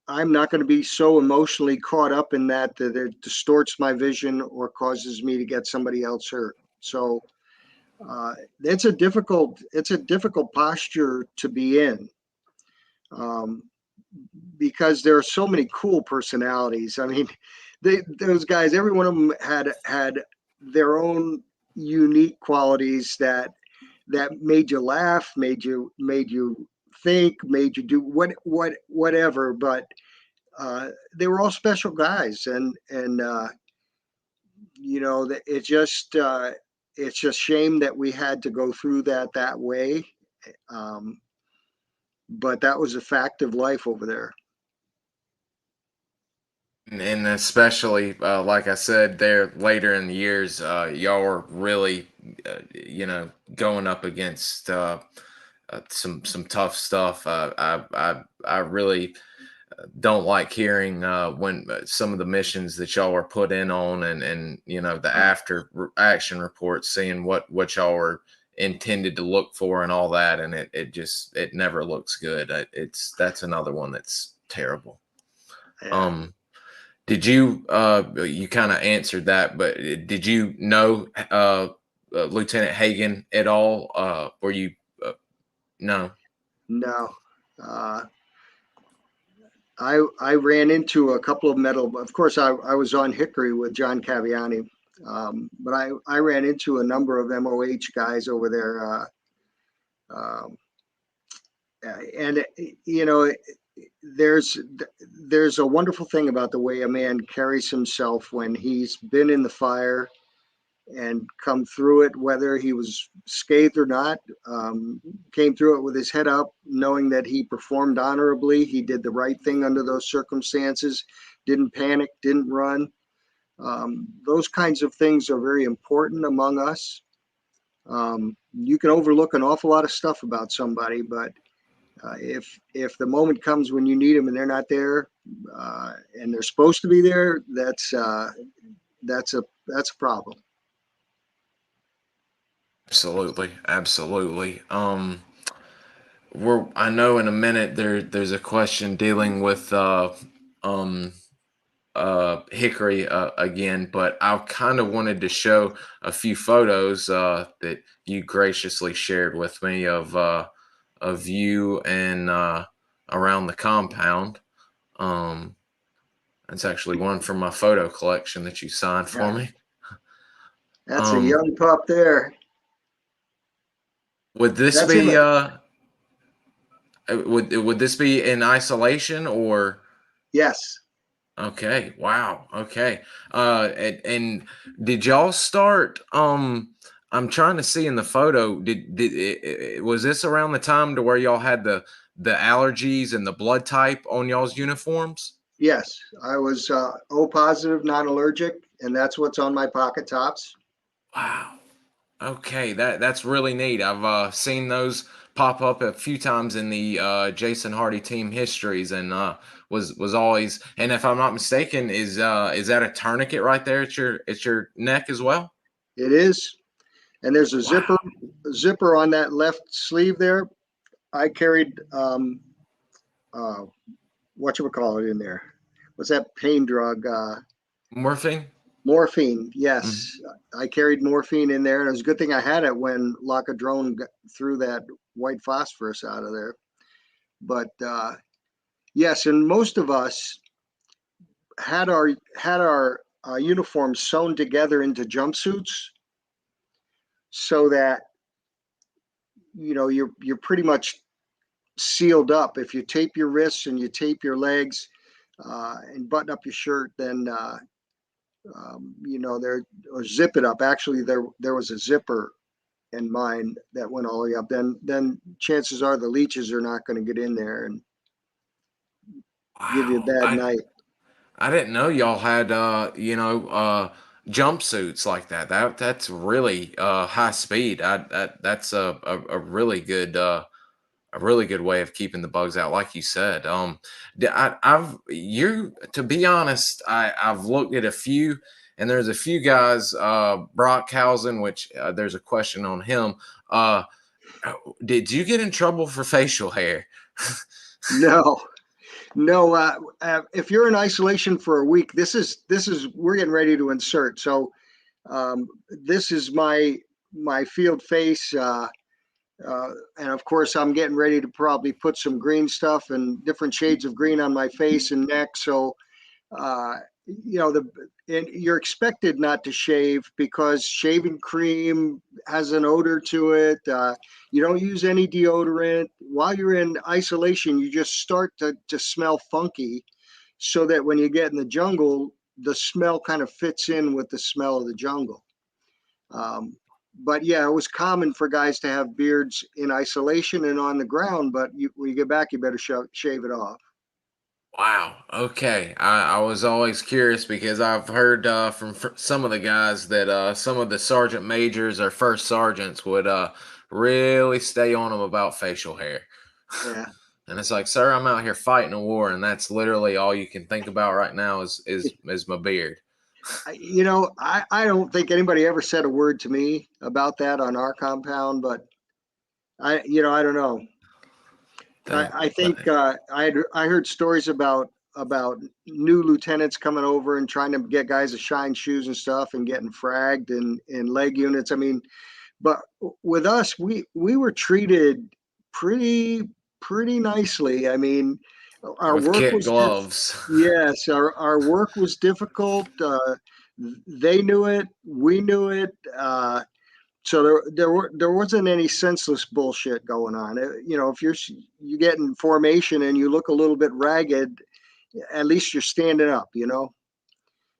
I'm not going to be so emotionally caught up in that it distorts my vision or causes me to get somebody else hurt. So It's a difficult posture to be in, um, because there are so many cool personalities. I mean, those guys, every one of them had their own unique qualities that made you laugh, made you think, made you do whatever. But they were all special guys, and it's just shame that we had to go through that way. Um, but that was a fact of life over there. And especially, like I said, there later in the years, y'all were really, going up against some tough stuff. I really don't like hearing when some of the missions that y'all were put in on, and the Uh, action reports, seeing what y'all were intended to look for and all that, and it never looks good. That's another one that's terrible. yeah. Um, did you you kind of answered that, but did you know Lieutenant Hagen at all? Were you no? No. Uh, I ran into a couple of metal. Of course, I was on Hickory with John Caviani, but I ran into a number of MOH guys over there, um, and there's there's a wonderful thing about the way a man carries himself when he's been in the fire and come through it, whether he was scathed or not. Came through it with his head up, knowing that he performed honorably. He did the right thing under those circumstances, didn't panic, didn't run. Those kinds of things are very important among us. You can overlook an awful lot of stuff about somebody, but if the moment comes when you need them and they're not there, and they're supposed to be there, that's a problem. Absolutely, absolutely. I know in a minute there's a question dealing with um Hickory again, but I kind of wanted to show a few photos that you graciously shared with me of you and around the compound. Um, that's actually one from my photo collection that you signed for Yeah, me. that's a Um, young pup there. would this That's him. be would this be in isolation or? Yes, Okay, wow. Okay. And did y'all start I'm trying to see in the photo, was this around the time to where y'all had the allergies and the blood type on y'all's uniforms? yes. I was O positive, non-allergic, and that's what's on my pocket tops. Wow. Okay, that's really neat. I've seen those pop up a few times in the Jason Hardy team histories, and was always. And if I'm not mistaken, is that a tourniquet right there at your neck as well? It is, and there's a Wow. zipper on that left sleeve there. I carried uh, what you would call it in there. What's that pain drug? Morphine. Morphine. Mhm. Yes, I carried morphine in there, and it was a good thing I had it when Lacadrone threw that white phosphorus out of there. But yes, and most of us had our uniforms sewn together into jumpsuits, so that you're pretty much sealed up. If you tape your wrists and you tape your legs, and button up your shirt, then there, or zip it up. Actually, there was a zipper in mine that went all the way up. Then chances are the leeches are not going to get in there and give you a Wow. bad night. I didn't know y'all had jumpsuits like that. That's really high speed. That's a really good way of keeping the bugs out, like you said. I've you to be honest, I've looked at a few, and there's a few guys. Brockhausen, which there's a question on him. Uh, did you get in trouble for facial hair? No, no. If you're in isolation for a week, this is we're getting ready to insert. So this is my field face. And of course, I'm getting ready to probably put some green stuff and different shades of green on my face and neck. So, you know, and you're expected not to shave because shaving cream has an odor to it. You don't use any deodorant. While you're in isolation, you just start to smell funky so that when you get in the jungle, the smell kind of fits in with the smell of the jungle. Um, but yeah, it was common for guys to have beards in isolation and on the ground. But when you get back, you better shave it off. Wow. Okay. I was always curious because I've heard from some of the guys that some of the sergeant majors or first sergeants would really stay on them about facial hair. Yeah. And it's like, sir, I'm out here fighting a war, and that's literally all you can think about right now is my beard. I don't think anybody ever said a word to me about that on our compound, but I don't know. That, I think I heard stories about new lieutenants coming over and trying to get guys to shine shoes and stuff and getting fragged in leg units. I mean, but with us, we were treated pretty pretty nicely. I mean, our with work kit was gloves. yes, our work was difficult. They knew it, we knew it. So there wasn't any senseless bullshit going on. If you get in formation and you look a little bit ragged, at least you're standing up.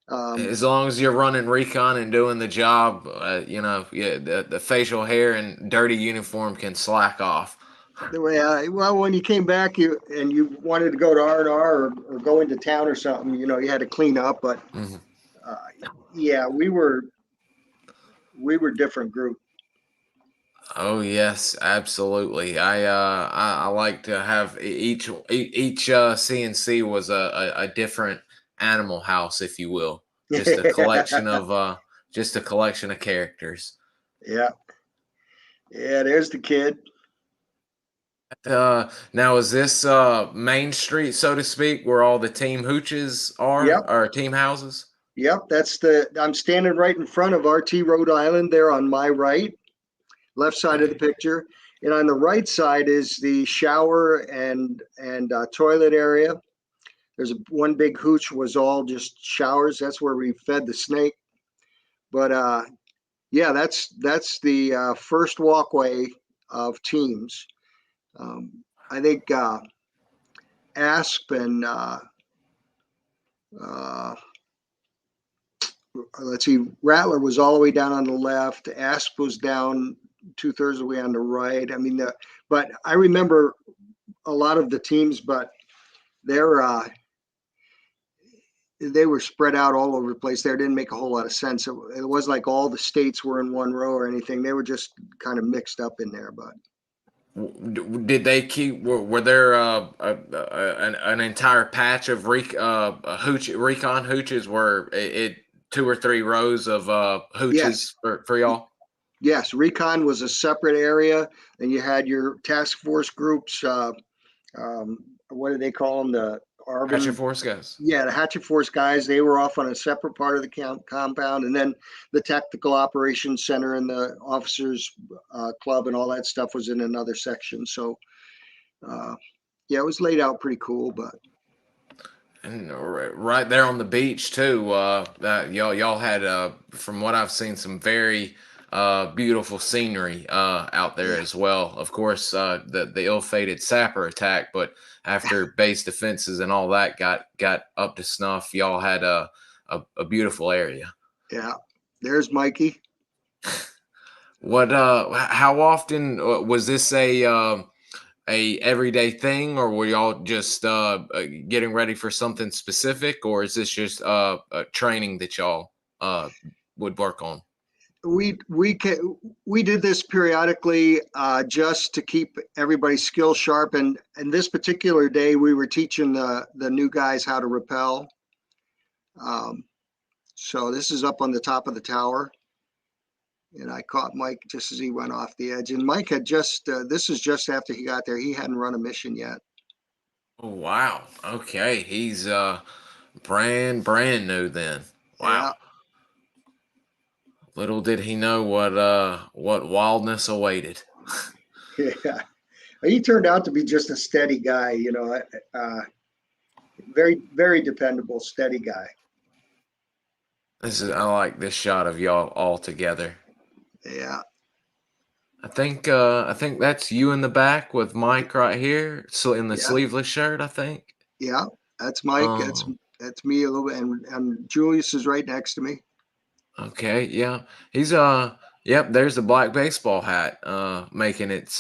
Um, As long as you're running recon and doing the job, yeah, the facial hair and dirty uniform can slack off. the way well, when you came back, you wanted to go to R&R or go into town or something, you had to clean up. But Mhm. uh, yeah, we were different group. Oh yes, absolutely. I like to have each CNC was a different animal house, if you will, just a collection of characters. Yeah, yeah. There's the kid. Now is this Main Street, so to speak, where all the team hooches are, Yep, or team houses? yep. I'm standing right in front of RT Rhode Island there on my right, left side of the Okay. picture, and on the right side is the shower and toilet area. There's one big hooch was all just showers. That's where we fed the snake. But yeah, that's the first walkway of teams. I think Asp and uh, let's see, Rattler was all the way down on the left. Asp was down 2/3 of the way on the right. I mean, but I remember a lot of the teams, but they're they were spread out all over the place. There didn't make a whole lot of sense. It was like all the states were in one row or anything. They were just kind of mixed up in there. But Did they keep? Were there an entire patch of recon hooches? Were it two or three rows of yes, hooches for y'all? yes, Recon was a separate area, and you had your task force groups. What do they call them? The Hatchet Arvin, Force guys. yeah, the Hatchet Force guys. They were off on a separate part of the compound, and then the Tactical Operations Center and the Officers Club and all that stuff was in another section. So, uh, yeah, it was laid out pretty cool. But And right there on the beach too. Y'all had, from what I've seen, some very beautiful scenery out there yeah, as well. Of course, the ill-fated sapper attack, but after base defenses and all that got up to snuff, y'all had a beautiful area. yeah. There's Mikey. What? How often was this a everyday thing, or were y'all just getting ready for something specific, or is this just training that y'all would work on? We did this periodically just to keep everybody's skills sharp. And this particular day, we were teaching the new guys how to rappel. Um, so this is up on the top of the tower, and I caught Mike just as he went off the edge. And Mike had just this is just after he got there. He hadn't run a mission yet. Oh wow. Okay, he's brand new then. Yeah, Wow. Little did he know what wildness awaited. Yeah, he turned out to be just a steady guy. Very very dependable, steady guy. I like this shot of y'all all together. Yeah, I think that's you in the back with Mike right here, so in the yeah, sleeveless shirt, I think. yeah. That's Mike. Um, That's me a little bit, and Julius is right next to me. okay, yeah. He's yep, there's the black baseball hat Yeah, making its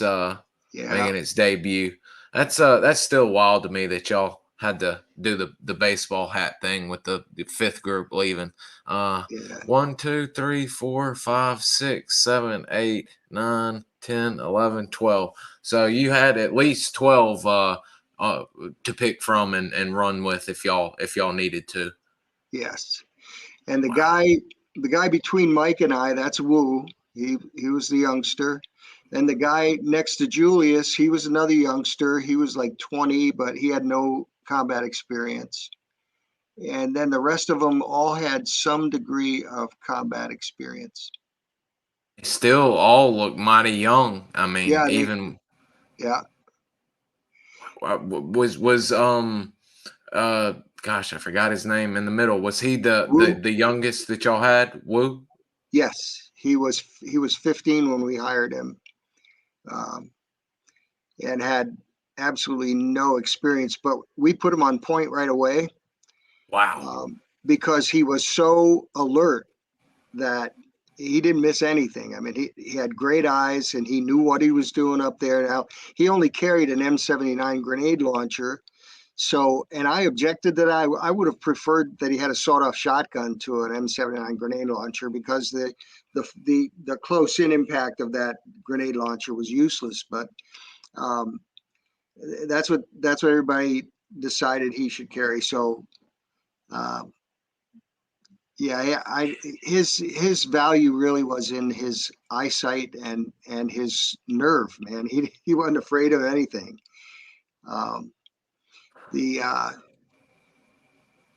debut. That's still wild to me that y'all had to do the baseball hat thing with the fifth group leaving. Uh yeah, 1, 2, 3, 4, 5, 6, 7, 8, 9, 10, 11, 12. So you had at least 12 uh to pick from and run with if y'all needed to. yes. And Wow. the guy between Mike and I, that's Wu. He was the youngster. And the guy next to Julius, he was another youngster. He was like 20, but he had no combat experience. And then the rest of them all had some degree of combat experience. They still all look mighty young. I mean, Yeah, even yeah, was uh gosh, I forgot his name in the middle. Was he Wu. the youngest that y'all had? Woo? Yes, he was 15 when we hired him, um, and had absolutely no experience. But we put him on point right away, Wow. because he was so alert that he didn't miss anything. I mean, he had great eyes and he knew what he was doing up there. Now, he only carried an M79 grenade launcher. So, and I objected that I would have preferred that he had a sawed-off shotgun to an M79 grenade launcher, because the close-in impact of that grenade launcher was useless. But um, that's what everybody decided he should carry. So, uh, yeah, his value really was in his eyesight and his nerve, man. He wasn't afraid of anything. Um, the uh,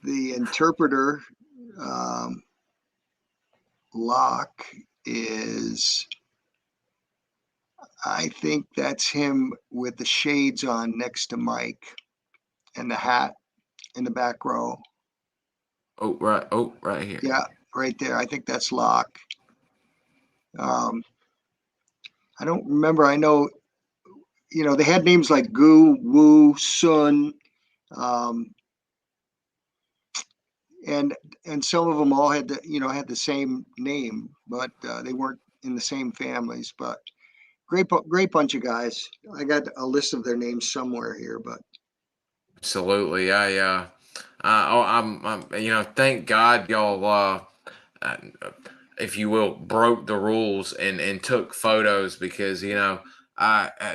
the interpreter, um, Locke, is, I think that's him with the shades on next to Mike and the hat in the back row. Oh, right. Oh, right here. Yeah, right there. I think that's Locke. Um, I don't remember. I know, they had names like Gu, Wu, Sun, um, and some of them all had the same name, but they weren't in the same families. But great bunch of guys. I got a list of their names somewhere here, but Absolutely. Thank God y'all uh, if you will, broke the rules and took photos because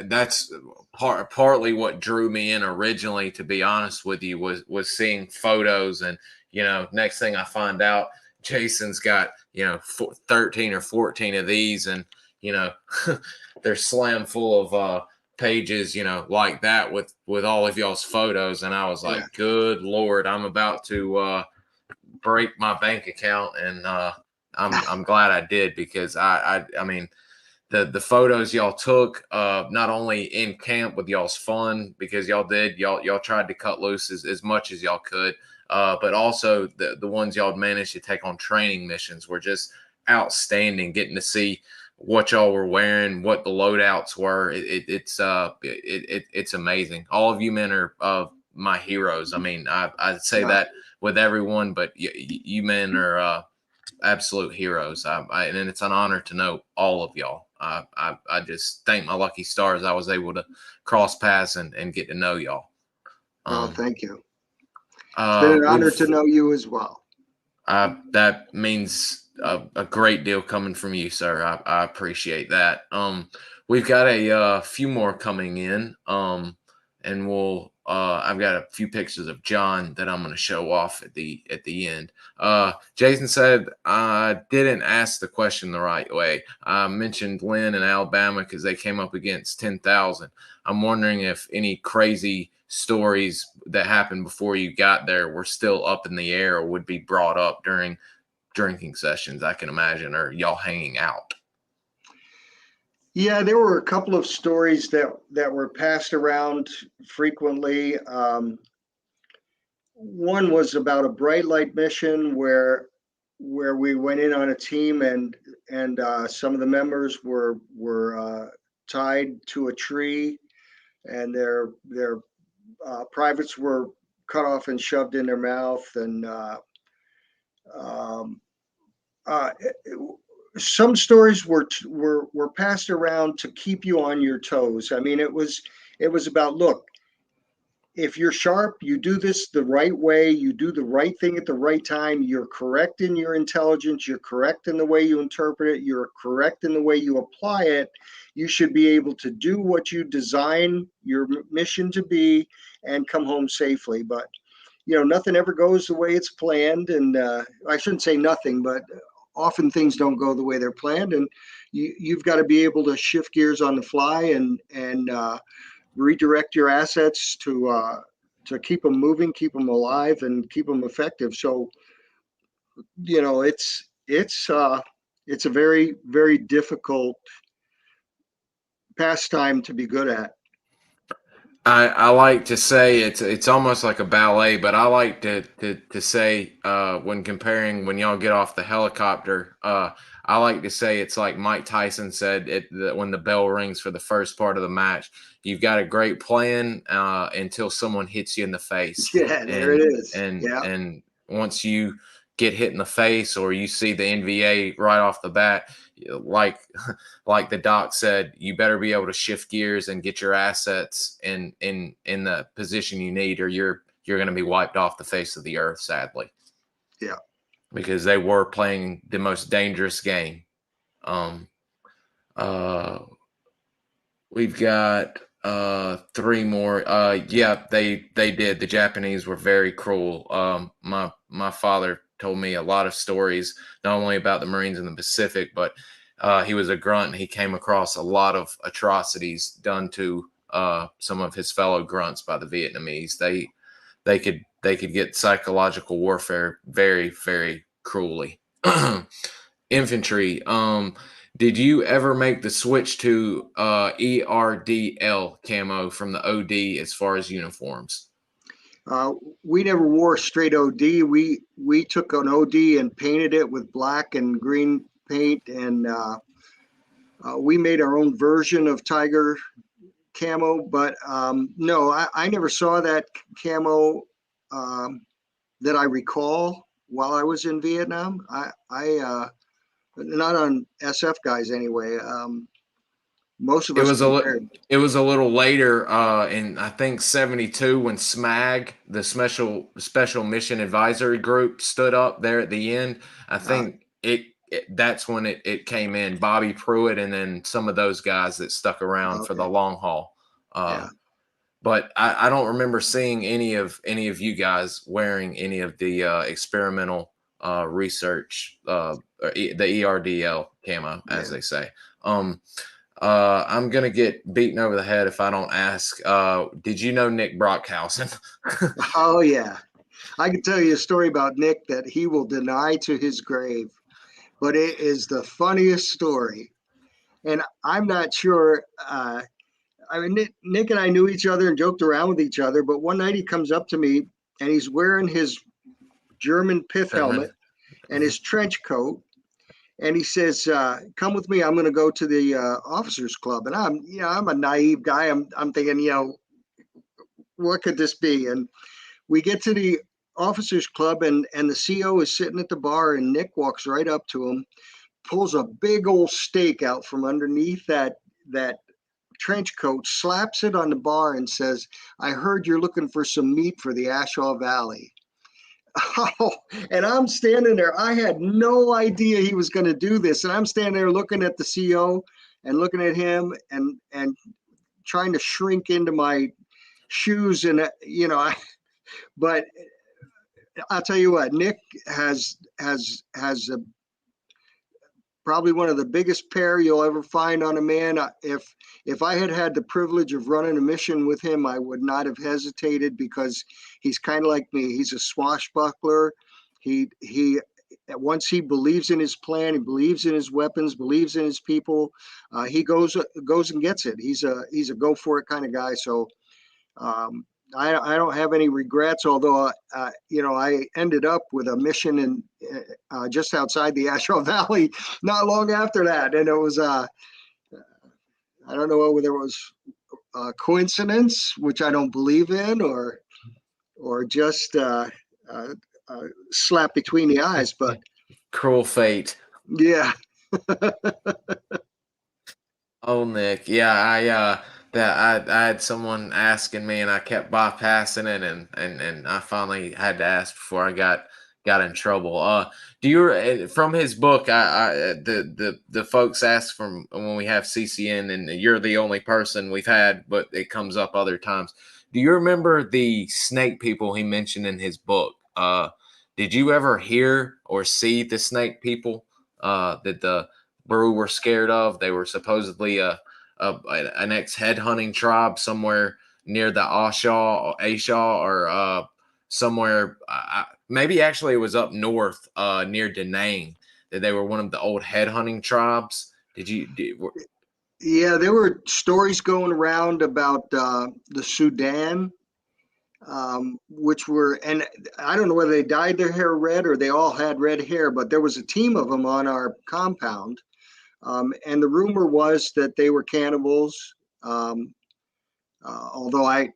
that's partly what drew me in originally. To be honest with you, was seeing photos and next thing I find out, Jason's got 13 or 14 of these and you know they're slam full of pages like that with all of y'all's photos and I was yeah, like, good Lord, I'm about to break my bank account and I'm glad I did because I mean the photos y'all took not only in camp with y'all's fun because y'all tried to cut loose as much as y'all could but also the ones y'all managed to take on training missions were just outstanding, getting to see what y'all were wearing, what the loadouts were. It's amazing. All of you men are my heroes. I mean, I say yeah. that with everyone, but you men are absolute heroes. And it's an honor to know all of y'all. I just thank my lucky stars I was able to cross paths and get to know y'all. Oh, Um, thank you. It's been an honor to we've know you as well. that means a great deal coming from you, sir. I appreciate that. We've got a few more coming in, and I've got a few pictures of John that I'm going to show off at the end. Jason said I didn't ask the question the right way. I mentioned Lynn and Alabama because they came up against 10,000. I'm wondering if any crazy stories that happened before you got there were still up in the air or would be brought up during drinking sessions, I can imagine, or y'all hanging out. Yeah, there were a couple of stories that were passed around frequently. One was about a bright light mission where we went in on a team, and some of the members were tied to a tree, and their privates were cut off and shoved in their mouth, and um, uh, some stories were passed around to keep you on your toes. I mean, it was about, look, if you're sharp, you do this the right way, you do the right thing at the right time, you're correct in your intelligence, you're correct in the way you interpret it, you're correct in the way you apply it, you should be able to do what you design your mission to be and come home safely. But nothing ever goes the way it's planned, and I shouldn't say nothing, but often things don't go the way they're planned, and you've got to be able to shift gears on the fly and redirect your assets to keep them moving, keep them alive, and keep them effective. So it's a very, very difficult pastime to be good at. I like to say it's almost like a ballet, but I like to say when comparing when y'all get off the helicopter, I like to say it's like Mike Tyson said when the bell rings for the first part of the match. You've got a great plan until someone hits you in the face. Yeah, there it and is. and Yeah. and once you get hit in the face or you see the NVA right off the bat, like like the doc said, you better be able to shift gears and get your assets in the position you need, or you're going to be wiped off the face of the earth, sadly. Yeah. Because they were playing the most dangerous game. Um, we've got three more. Yeah, they did. The Japanese were very cruel. My father told me a lot of stories, not only about the Marines in the Pacific, but he was a grunt and he came across a lot of atrocities done to some of his fellow grunts by the Vietnamese. They could get psychological warfare very, very cruelly. Infantry. Did you ever make the switch to ERDL camo from the OD as far as uniforms? We never wore straight OD. We took an OD and painted it with black and green paint, and we made our own version of Tiger camo. But no, I never saw that camo that I recall while I was in Vietnam. I not on SF guys anyway. Most of It us was compared. it was a little later in I think 72 when SMAG, the special mission advisory group, stood up there at the end. I think that's when it came in. Bobby Pruitt and then some of those guys that stuck around for the Okay. long haul. Yeah. But I don't remember seeing any of you guys wearing any of the experimental research, the ERDL camo, as Yeah. they say. I'm gonna get beaten over the head if I don't ask. Did you know Nick Brockhausen? Oh yeah. I can tell you a story about Nick that he will deny to his grave, but it is the funniest story. And I'm not sure. I mean, Nick and I knew each other and joked around with each other, but one night he comes up to me and he's wearing his German pith helmet and his trench coat. And he says, "Come with me. I'm going to go to the officers club." And I'm a naive guy. I'm thinking, what could this be? And we get to the officers club, and the CO is sitting at the bar, and Nick walks right up to him, pulls a big old steak out from underneath that trench coat, slaps it on the bar, and says, "I heard you're looking for some meat for the Ashaw Valley." Oh, and I'm standing there. I had no idea he was going to do this, and I'm standing there looking at the CO and looking at him and trying to shrink into my shoes, and but I'll tell you what, Nick has probably one of the biggest pair you'll ever find on a man. If I had had the privilege of running a mission with him, I would not have hesitated, because he's kind of like me. He's a swashbuckler. He once he believes in his plan, he believes in his weapons, believes in his people, he goes and gets it. He's a go for it kind of guy. So um, I don't have any regrets. Although I ended up with a mission in just outside the Ashaw Valley not long after that, and it was I don't know whether it was coincidence, which I don't believe in, or just slap between the eyes. But Cruel fate. yeah, Oh, Nick. Yeah, I had someone asking me and I kept bypassing it and I finally had to ask before I got in trouble. Do you from his book, the folks ask from when we have CCN and you're the only person we've had, but it comes up other times. Do you remember the snake people he mentioned in his book? Did you ever hear or see the snake people that the Brew were scared of? They were supposedly an ex headhunting tribe somewhere near the Ashaw or somewhere. Maybe actually it was up north near Da Nang that they were one of the old headhunting tribes. yeah. There were stories going around about the Sudan, which were, and I don't know whether they dyed their hair red or they all had red hair, but there was a team of them on our compound. And the rumor was that they were cannibals. Um, Although I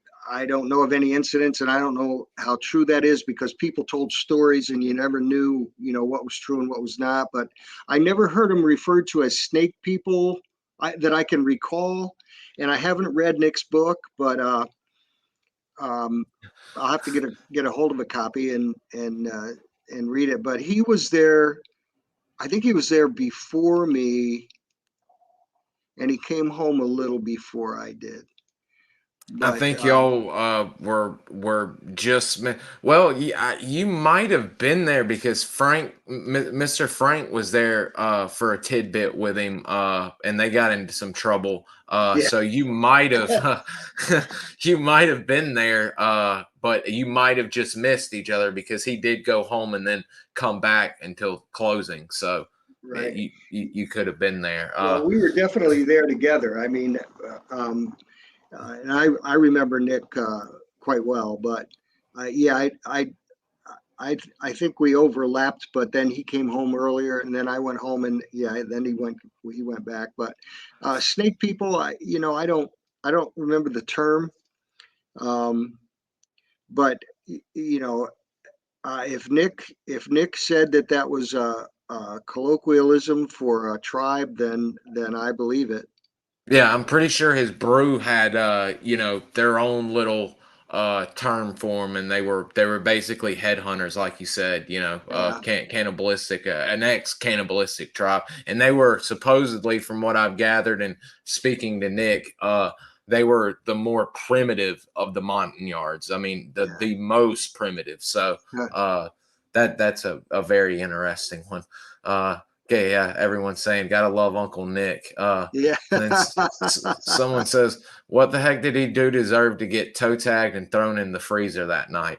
don't know of any incidents, and I don't know how true that is because people told stories and you never knew, what was true and what was not. But I never heard them referred to as snake people that I can recall. And I haven't read Nick's book, but um, I'll have to get a hold of a copy and read it. But he was there. I think he was there before me, and he came home a little before I did. I But think y'all were just well. You might have been there because Mr. Frank was there for a tidbit with him, and they got into some trouble. yeah, So you might have you might have been there, but you might have just missed each other because he did go home and then come back until closing. So right. you could have been there. Well, we were definitely there together. I mean, and I remember Nick quite well, but yeah, I think we overlapped, but then he came home earlier, and then I went home, and yeah, then he went back. But snake people, I don't remember the term, um, but if Nick said that was a colloquialism for a tribe, then I believe it. Yeah, I'm pretty sure his brew had their own little term for them, and they were basically headhunters, like you said, Yeah, cannibalistic, an ex cannibalistic tribe, and they were supposedly, from what I've gathered and speaking to Nick, they were the more primitive of the Montagnards. I mean, the most primitive. So yeah, that's a very interesting one. Okay, yeah, everyone's saying gotta love Uncle Nick. yeah. And then someone says, "What the heck did he do deserve to get toe tagged and thrown in the freezer that night?"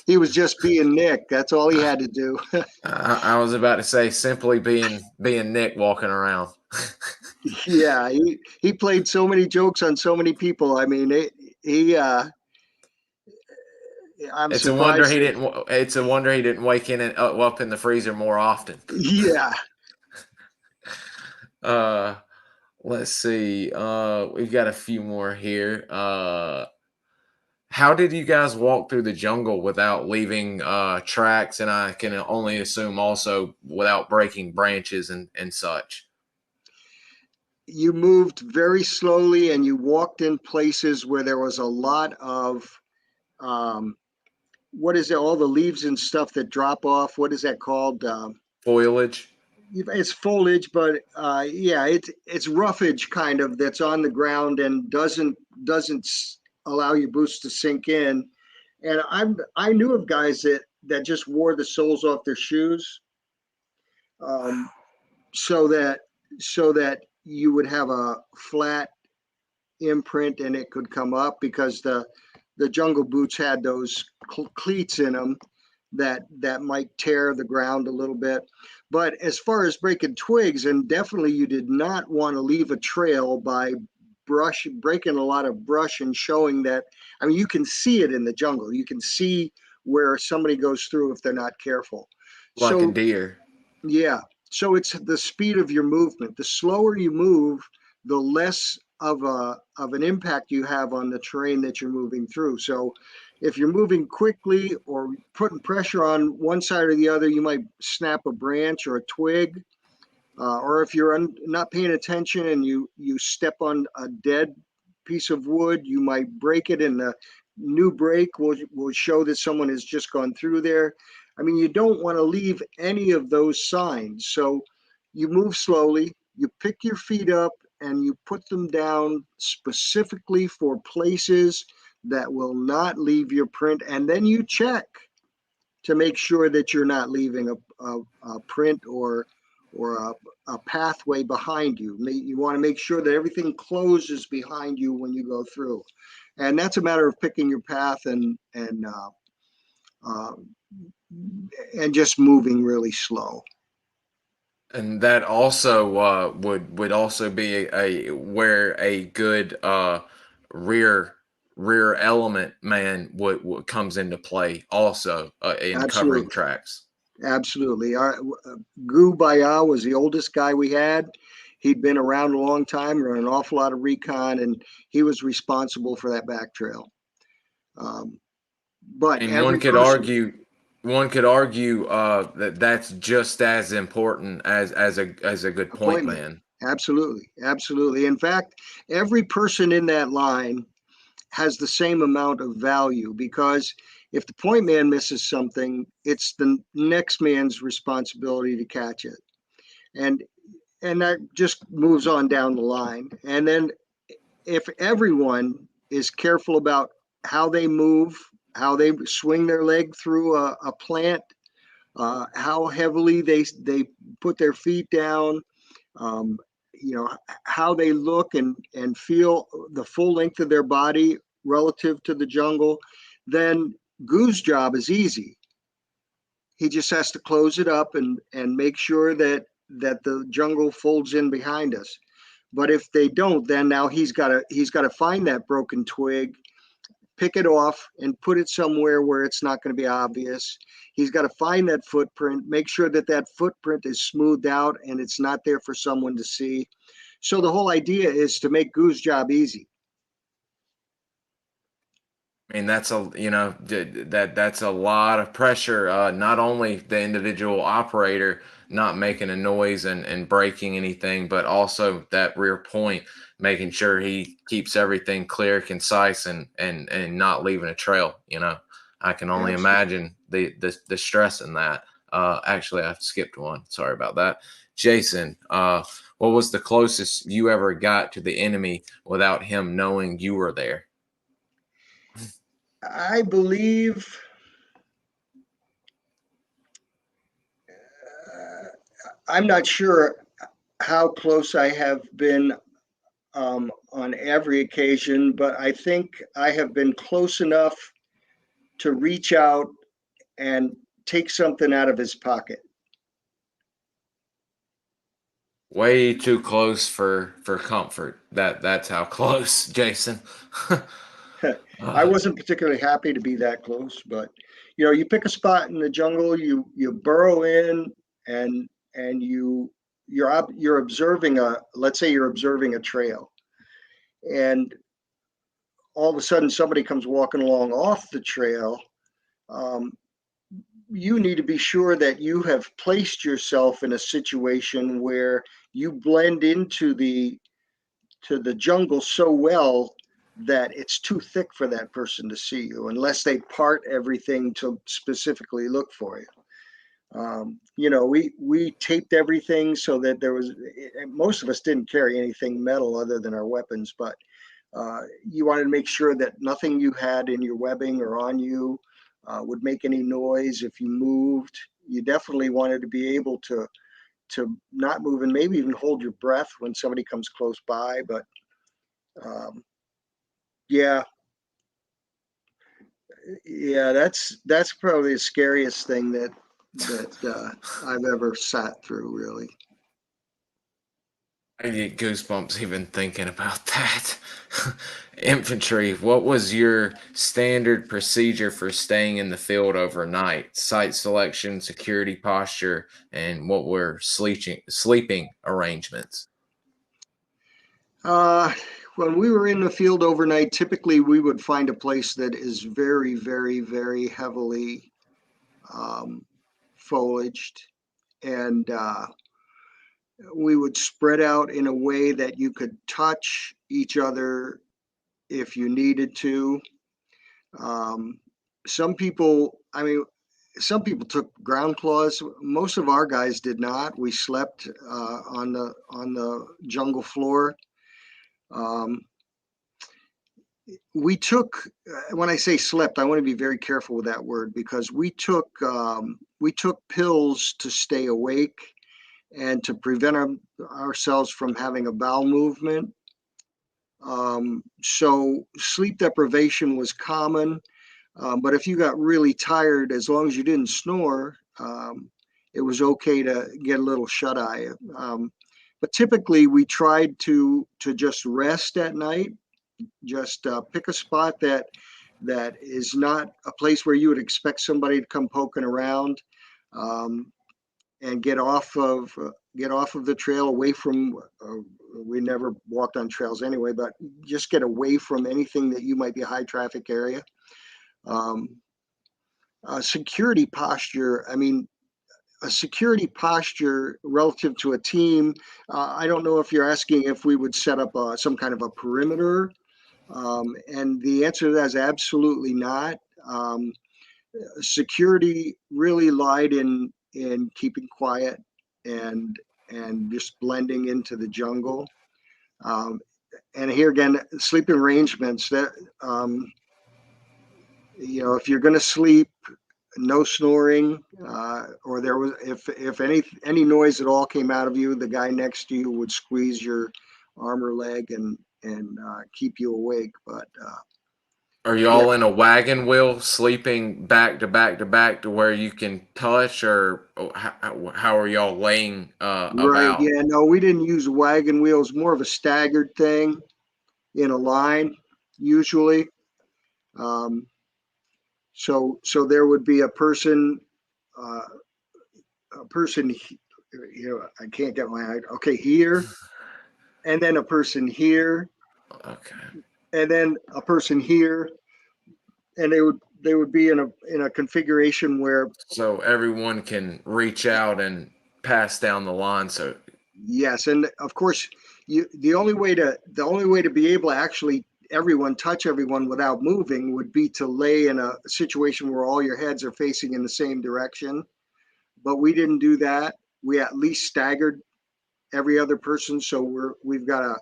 He was just being Nick. That's all he had to do. I was about to say simply being Nick walking around. Yeah, he played so many jokes on so many people. I mean, he I'm It's a wonder surprised. he didn't. It's a wonder he didn't wake in and up in the freezer more often. Yeah, Uh, let's see. We've got a few more here. How did you guys walk through the jungle without leaving tracks? And I can only assume also without breaking branches and such. you moved very slowly and you walked in places where there was a lot of um, what is it? All the leaves and stuff that drop off. What is that called? Foliage. It's foliage, but yeah, it's roughage kind of that's on the ground and doesn't allow your boots to sink in. And I knew of guys that just wore the soles off their shoes, um, so that you would have a flat imprint and it could come up because the jungle boots had those cleats in them. that might tear the ground a little bit. But as far as breaking twigs, and definitely you did not want to leave a trail by breaking a lot of brush and showing that. I mean, you can see it in the jungle. You can see where somebody goes through if they're not careful. Like a So deer. yeah. So it's the speed of your movement. The slower you move, the less of an impact you have on the terrain that you're moving through. So if you're moving quickly or putting pressure on one side or the other, you might snap a branch or a twig. Or if you're not paying attention and you step on a dead piece of wood, you might break it, and the new break will show that someone has just gone through there. I mean, you don't want to leave any of those signs. So you move slowly, you pick your feet up, and you put them down specifically for places that will not leave your print. And then you check to make sure that you're not leaving a print or a pathway behind you. You want to make sure that everything closes behind you when you go through, and that's a matter of picking your path uh, and just moving really slow. And that also would also be a where a good rear rear element man would comes into play also in covering Absolutely, tracks. absolutely. Our Gu Baya was the oldest guy we had. He'd been around a long time, run an awful lot of recon, and he was responsible for that back trail. Um, but And every person, one could argue that that's just as important as a good point appointment. man. Absolutely. Absolutely. In fact, every person in that line has the same amount of value, because if the point man misses something, it's the next man's responsibility to catch it. And that just moves on down the line. And then if everyone is careful about how they move, how they swing their leg through a plant, how heavily they put their feet down, um, how they look and feel the full length of their body relative to the jungle, then Goo's job is easy. He just has to close it up and make sure that the jungle folds in behind us. But if they don't, then now he's got to find that broken twig, pick it off, and put it somewhere where it's not going to be obvious. He's got to find that footprint, make sure that that footprint is smoothed out and it's not there for someone to see. So the whole idea is to make Goo's job easy. I mean, that's a that's a lot of pressure. Not only the individual operator not making a noise and breaking anything, but also that rear point making sure he keeps everything clear, concise, and not leaving a trail. I can only Absolutely. imagine the stress in that. Actually, I skipped one. Sorry about that. Jason, what was the closest you ever got to the enemy without him knowing you were there? I believe I'm not sure how close I have been on every occasion, but I think I have been close enough to reach out and take something out of his pocket. Way too close for comfort. That's how close, Jason. I Uh, wasn't particularly happy to be that close, but you pick a spot in the jungle, you burrow in, and you're observing let's say you're observing a trail, and all of a sudden somebody comes walking along off the trail. Um, you need to be sure that you have placed yourself in a situation where you blend into the jungle so well that it's too thick for that person to see you unless they part everything to specifically look for you. We taped everything so that there was, most of us didn't carry anything metal other than our weapons, but you wanted to make sure that nothing you had in your webbing or on you would make any noise if you moved. You definitely wanted to be able to not move and maybe even hold your breath when somebody comes close by. But um, yeah, Yeah, that's probably the scariest thing that I've ever sat through, really. I get goosebumps even thinking about that. Infantry, what was your standard procedure for staying in the field overnight? Site selection, security posture, and what were sleeping arrangements? Uh, when we were in the field overnight, typically we would find a place that is very, very, very heavily um, foliaged, and we would spread out in a way that you could touch each other if you needed to. Um, some people, I mean, some people took ground claws. Most of our guys did not. We slept on the jungle floor. Um, we took when I say slept, I want to be very careful with that word because we took pills to stay awake and to prevent ourselves from having a bowel movement. So sleep deprivation was common, but if you got really tired, as long as you didn't snore, it was okay to get a little shut eye. But typically, we tried to just rest at night. Just pick a spot that is not a place where you would expect somebody to come poking around, um, and get off of the trail, away from. We never walked on trails anyway, but just get away from anything that you might be a high traffic area. Um, Security posture. I mean, a security posture relative to a team. I don't know if you're asking if we would set up some kind of a perimeter, and the answer to that is absolutely not. Security really lied in keeping quiet and and just blending into the jungle. Um, and here again, sleep arrangements that if you're going to sleep, no snoring, or there was if any noise at all came out of you, the guy next to you would squeeze your arm or leg and keep you awake. But Are you yeah, all in a wagon wheel, sleeping back to back to back to where you can touch, or how are y'all laying right. about? Yeah, no, we didn't use wagon wheels. More of a staggered thing in a line, usually. Um, so there would be uh, a person. I can't get my okay here, and then a person here, Okay. and then a person here, and they would be in a configuration where So everyone can reach out and pass down the line. So, yes, and of course the only way to be able to actually everyone touch everyone without moving would be to lay in a situation where all your heads are facing in the same direction. But we didn't do that. We at least staggered every other person, so we've got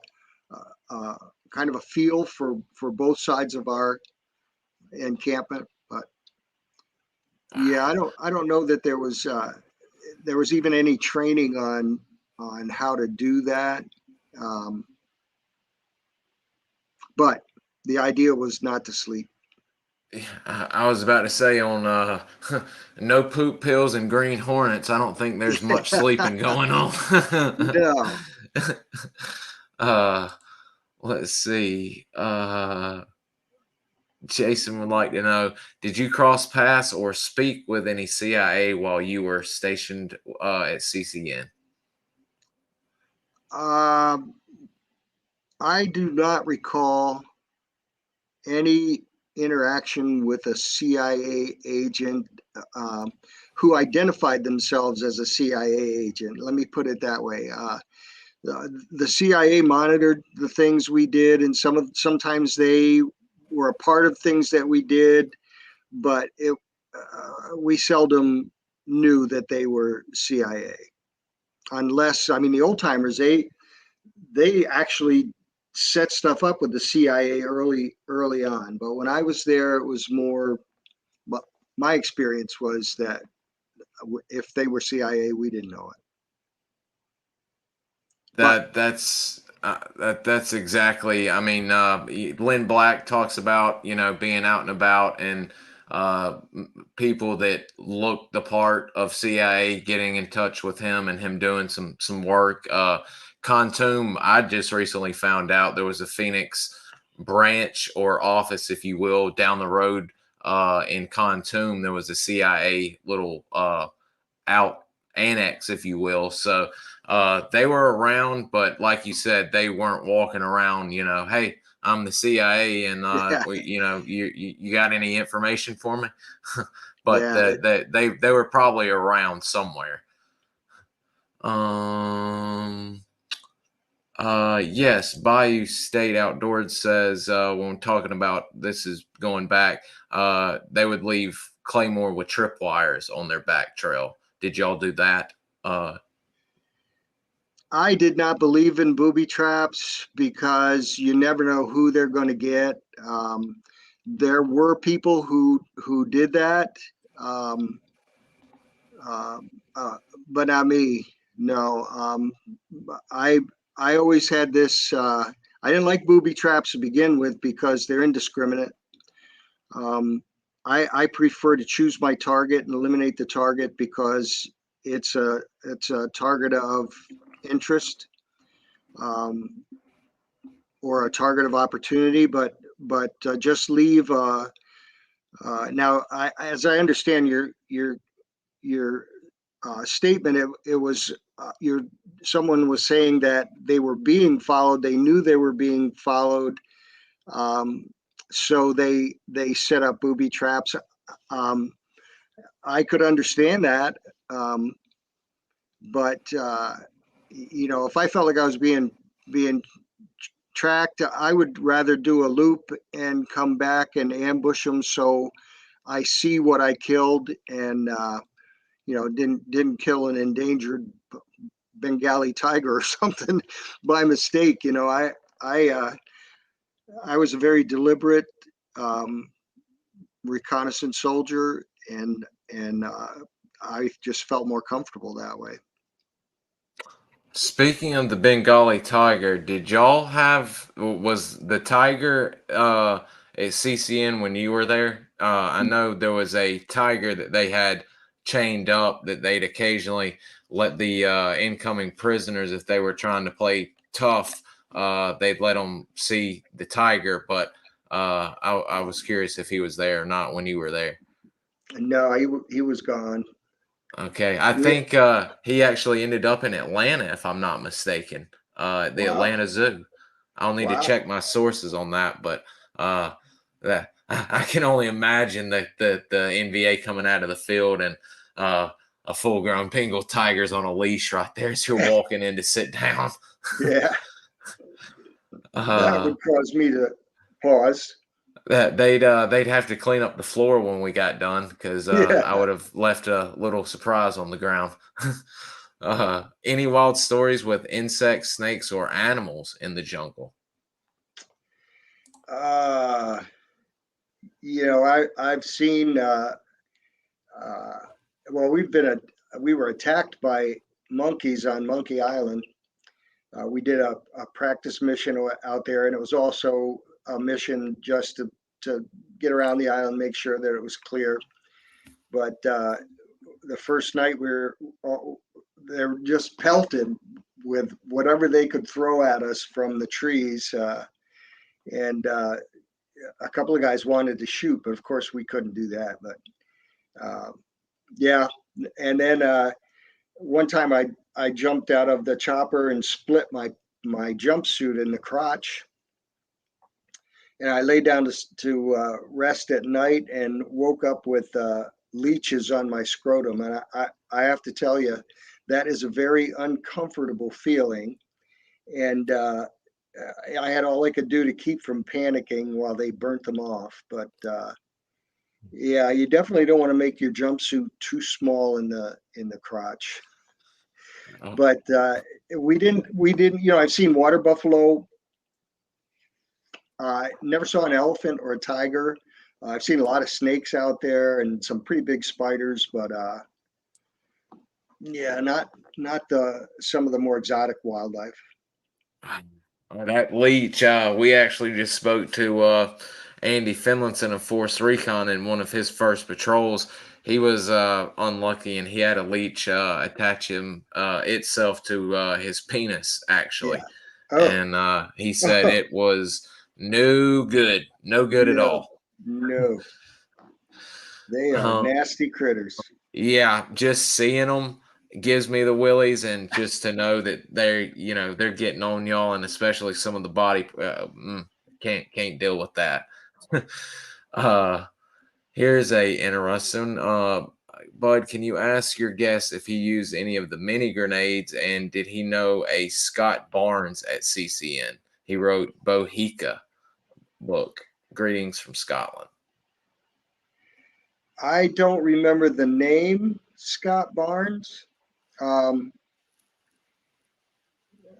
a kind of a feel for both sides of our encampment. But yeah, I don't know that there was even any training on how to do that. Um, but the idea was not to sleep. I was about to say on no poop pills and green hornets. I don't think there's much sleeping going on. No. uh, let's see. Jason would like to know: did you cross paths or speak with any CIA while you were stationed at CCN? Um, I do not recall any interaction with a CIA agent um, who identified themselves as a CIA agent. Let me put it that way. The CIA monitored the things we did, and sometimes they were a part of things that we did, but we seldom knew that they were CIA. Unless, I mean, the old timers, they actually set stuff up with the CIA early on. But when I was there, it was more. But my experience was that if they were CIA, we didn't know it. But That's exactly. I mean, Lynn Black talks about being out and about, and people that looked the part of CIA getting in touch with him and him doing some work. Khartoum, I just recently found out there was a Phoenix branch or office, if you will, down the road in Khartoum. There was a CIA little out annex, if you will. So they were around, but like you said, they weren't walking around, hey, I'm the CIA, and Yeah, you got any information for me? But yeah. they were probably around somewhere. Um. Yes, Bayou State Outdoors says when talking about this is going back, they would leave Claymore with tripwires on their back trail. Did y'all do that? Uh, I did not believe in booby traps because you never know who they're going to get. There were people who did that, um, uh, uh, but not me. No, I I always had this. I didn't like booby traps to begin with because they're indiscriminate. Um, I prefer to choose my target and eliminate the target because it's a target of interest, um, or a target of opportunity. But just leave. Now, as I understand your statement, it was your someone was saying that they were being followed. They knew they were being followed, um, so they set up booby traps. Um, I could understand that, um, but if I felt like I was being tracked, I would rather do a loop and come back and ambush them so I see what I killed, and didn't kill an endangered Bengali tiger or something by mistake. I I was a very deliberate, um, reconnaissance soldier, and I just felt more comfortable that way. Speaking of the Bengali tiger, did y'all have was the tiger at CCN when you were there? I know there was a tiger that they had chained up that they'd occasionally let the incoming prisoners, if they were trying to play tough, they'd let them see the tiger. But I was curious if he was there or not when you were there. No, he was gone. Okay, I Yeah. think he actually ended up in Atlanta, if I'm not mistaken, at the Wow. Atlanta Zoo. I'll need to Wow. check my sources on that, but that I can only imagine that the NVA coming out of the field and a full-grown Bengal tiger's on a leash right there as you're walking in to sit down. Yeah, that uh, would cause me to pause. that they'd have to clean up the floor when we got done because Yeah. I would have left a little surprise on the ground. Any wild stories with insects, snakes, or animals in the jungle? Uh, I've seen. Uh, well, we were attacked by monkeys on Monkey Island. We did a practice mission out there, and it was also a mission just to get around the island, make sure that it was clear. But the first night they were just pelted with whatever they could throw at us from the trees, and a couple of guys wanted to shoot, but of course we couldn't do that. But uh, yeah, and then one time I jumped out of the chopper and split my jumpsuit in the crotch, and I lay down to rest at night and woke up with leeches on my scrotum. And I have to tell you, that is a very uncomfortable feeling. And I had all I could do to keep from panicking while they burnt them off. But yeah, you definitely don't want to make your jumpsuit too small in the crotch. Oh, But we didn't. I've seen water buffalo. Never saw an elephant or a tiger. I've seen a lot of snakes out there and some pretty big spiders, but yeah, not the some of the more exotic wildlife. that leech, we actually just spoke to Andy Finlinson of Force Recon in one of his first patrols. He was unlucky, and he had a leech attach itself to his penis, Yeah. actually. Oh, And he said it was no good, no good at no, all. no. They are Uh, nasty critters. yeah, just seeing them gives me the willies, and just to know that they're getting on y'all, and especially some of the body, can't deal with that. uh, Here's a interesting. Bud, can you ask your guest if he used any of the mini grenades, and did he know a Scott Barnes at CCN? He wrote Bohica book. Greetings from Scotland. I don't remember the name Scott Barnes. Um,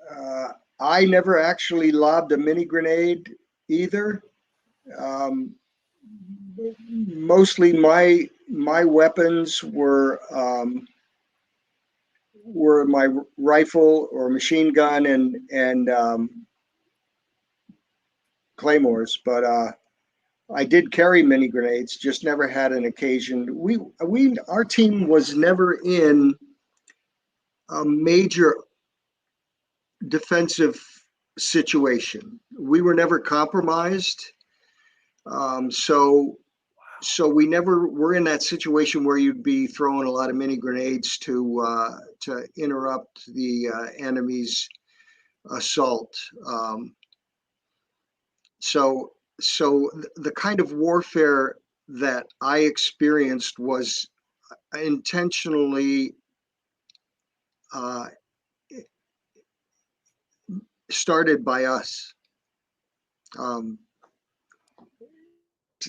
uh, I never actually lobbed a mini grenade either. Um, Mostly my weapons were my rifle or machine gun and claymores, but I did carry mini grenades. Just never had an occasion. We our team was never in a major defensive situation. We were never compromised. So we never were in that situation where you'd be throwing a lot of mini grenades to interrupt the enemy's assault. So so the kind of warfare that I experienced was intentionally uh, started by us. Um,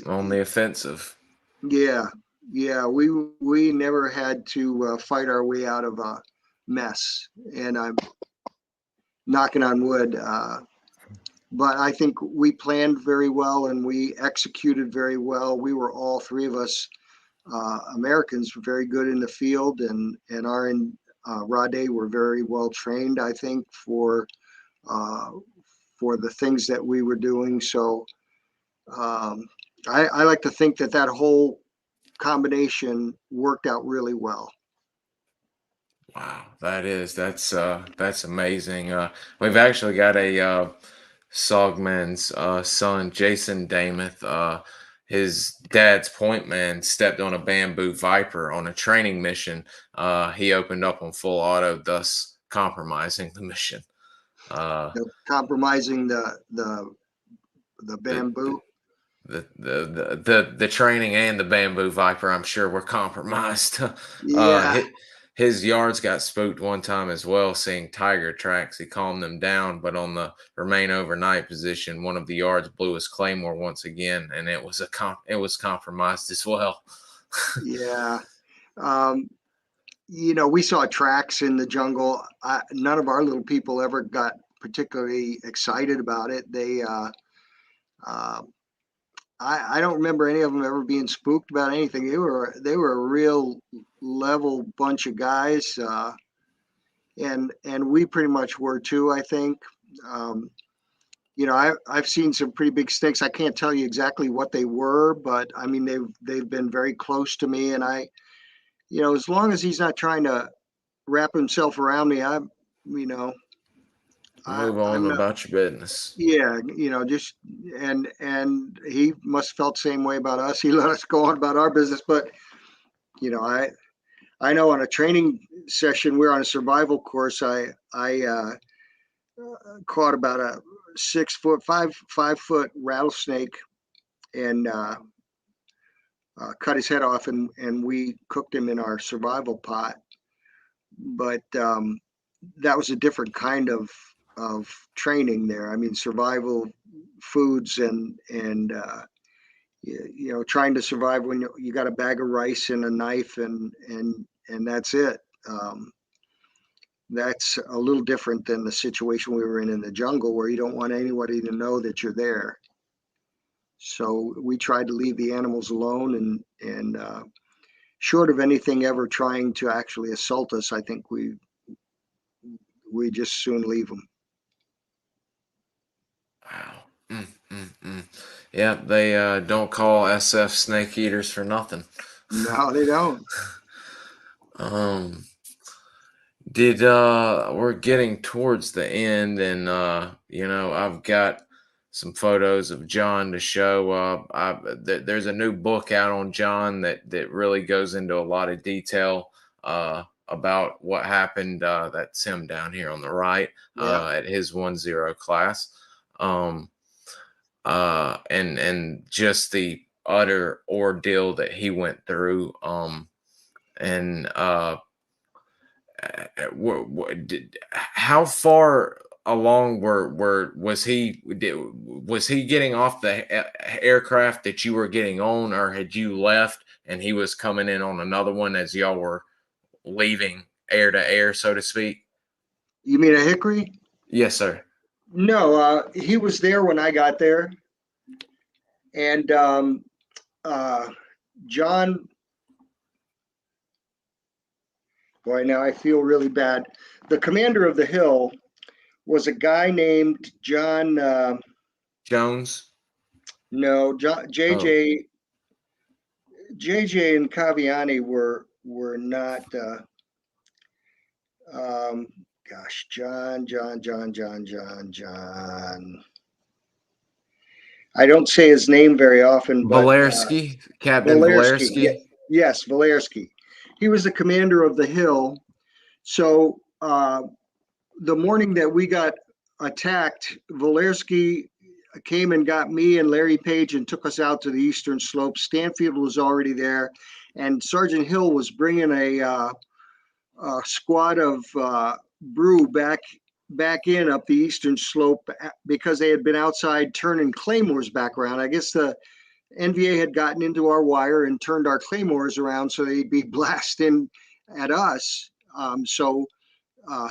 On the offensive. yeah, yeah, we never had to fight our way out of a mess, and I'm knocking on wood. But I think we planned very well and we executed very well. We were all three of us Americans were very good in the field, and our Rade were very well trained. I think uh, for the things that we were doing. So um, I like to think that that whole combination worked out really well. Wow, that's amazing. We've actually got a Sogman's son, Jason Dameth. His dad's point man stepped on a bamboo viper on a training mission. He opened up on full auto, thus compromising the mission. Uh, Compromising the the, bamboo. the training and the bamboo viper, I'm sure, were compromised. uh, Yeah, his, his yards got spooked one time as well, seeing tiger tracks. He calmed them down, but on the remain overnight position, one of the yards blew his claymore once again, and it was compromised as well. yeah. Um, we saw tracks in the jungle. None of our little people ever got particularly excited about it. Uh, I don't remember any of them ever being spooked about anything. They were a real level bunch of guys, and we pretty much were too. I think. Um, I've seen some pretty big snakes. I can't tell you exactly what they were, but I mean they've been very close to me, and as long as he's not trying to wrap himself around me, you know, Move on I'm not. about your business. Yeah, just and he must have felt the same way about us. He let us go on about our business, but you know, I know on a training session, we're on a survival course. I caught about a 6 foot, 5 foot rattlesnake and cut his head off, and we cooked him in our survival pot. But that was a different kind of training there. I mean, survival foods and trying to survive when you got a bag of rice and a knife and that's it. That's a little different than the situation we were in the jungle where you don't want anybody to know that you're there. So we tried to leave the animals alone and short of anything ever trying to actually assault us, I think we just soon leave them. Wow. Mm. Yeah, they don't call SF snake eaters for nothing. No, they don't. Um, did We're getting towards the end, and I've got some photos of John to show. There's a new book out on John that really goes into a lot of detail about what happened. That's him down here on the right Yeah. at his 1-0 class. Um, and just the utter ordeal that he went through. And How far along was he getting off the aircraft that you were getting on, or had you left and he was coming in on another one as y'all were leaving air to air, so to speak? You mean a Hickory? Yes, sir. No, he was there when I got there, and uh, John. Boy, now I feel really bad. The commander of the hill was a guy named John. Jones. No, John, Oh, JJ and Caviani were not. Um, Gosh, John. I don't say his name very often, but Valersky, Captain Valersky. Valersky. Yes, Valersky. He was the commander of the hill. So the morning that we got attacked, Valersky came and got me and Larry Page and took us out to the eastern slope. Stanfield was already there, and Sergeant Hill was bringing a squad of brew back in up the eastern slope because they had been outside turning claymores back around. I guess the NVA had gotten into our wire and turned our claymores around so they'd be blasting at us.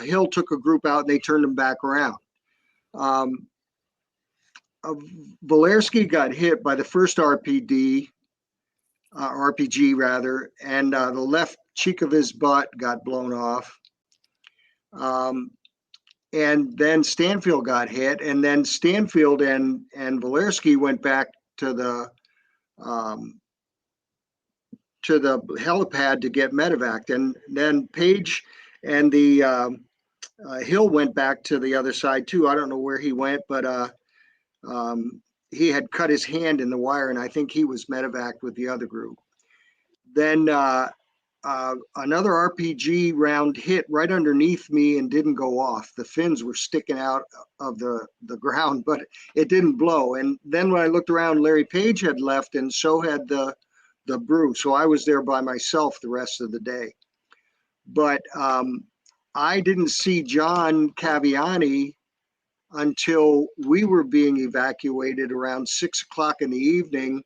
Hill took a group out and they turned them back around. Um, Valersky got hit by the first RPG rather, and the left cheek of his butt got blown off. Um, and then Stanfield got hit, and then Stanfield and Valersky went back to um, the helipad to get medevac, and then Page and the Hill went back to the other side too. I don't know where he went, but he had cut his hand in the wire, and I think he was medevac with the other group. Then another RPG round hit right underneath me and didn't go off. The fins were sticking out of the ground, but it didn't blow. And then when I looked around, Larry Page had left, and so had the brew. So I was there by myself the rest of the day. But I didn't see John Caviani until we were being evacuated around 6 o'clock in the evening,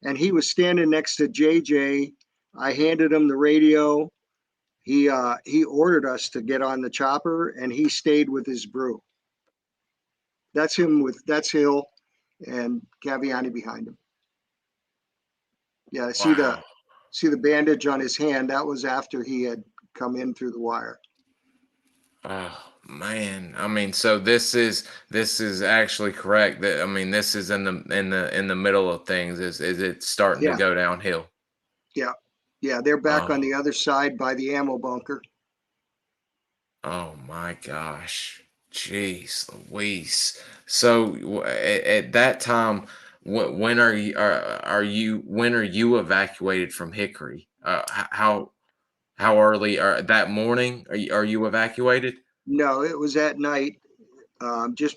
and he was standing next to JJ. I handed him the radio. He ordered us to get on the chopper, and he stayed with his brew. That's Hill and Caviani behind him. Yeah, I Wow. see the bandage on his hand. That was after he had come in through the wire. Oh man, I mean, so this is actually correct. That I mean, this is in the middle of things. Is it starting to Yeah, go downhill? yeah, yeah. They're back on Oh, the other side by the ammo bunker. oh my gosh, jeez, Louise. So at that time, when are you evacuated from Hickory? How early? That morning? Are you evacuated? No, it was at night, just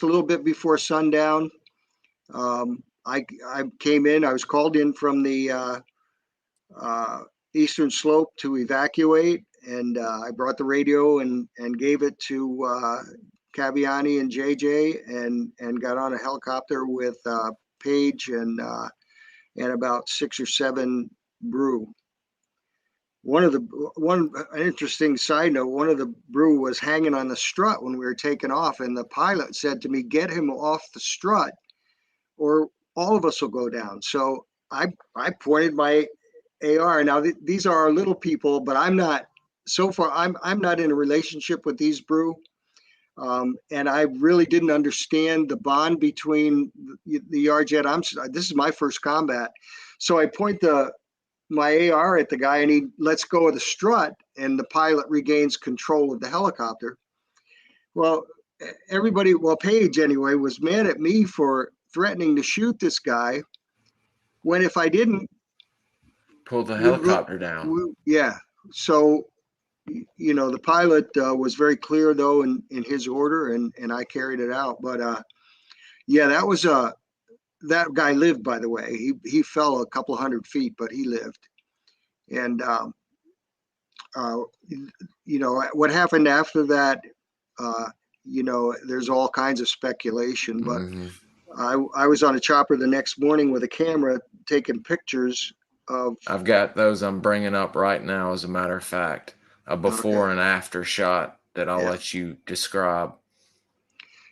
a little bit before sundown. I came in. I was called in from the uh, eastern slope to evacuate, and I brought the radio and gave it to Caviani and JJ, and got on a helicopter with Page and about 6 or 7 brew. One an interesting side note, one of the brew was hanging on the strut when we were taking off, and the pilot said to me, "Get him off the strut, or all of us will go down." So I pointed my AR. Now these are our little people, but I'm not. So far, I'm not in a relationship with these brew. And I really didn't understand the bond between the yard jet. This is my first combat, so I point my AR at the guy, and he lets go of the strut, and the pilot regains control of the helicopter. Well, Paige anyway, was mad at me for threatening to shoot this guy, when if I didn't, Pull the helicopter down. yeah. So, the pilot was very clear though in his order, and I carried it out. But yeah, that guy lived, by the way. He fell a couple hundred feet, but he lived. And uh, what happened after that, there's all kinds of speculation. But Mm-hmm. I was on a chopper the next morning with a camera taking pictures of. I've got those I'm bringing up right now, as a matter of fact. A Okay, before and after shot that I'll yeah, let you describe.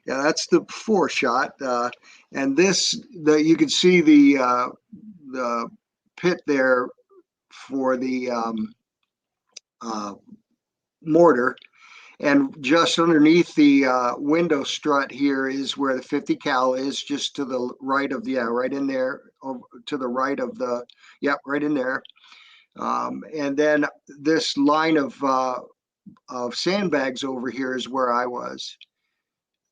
yeah, that's the before shot, and you can see the pit there for the uh, mortar. And just underneath the window strut here is where the 50 cal is, just to the right of right in there, to the right of right in there. And then this line of sandbags over here is where I was,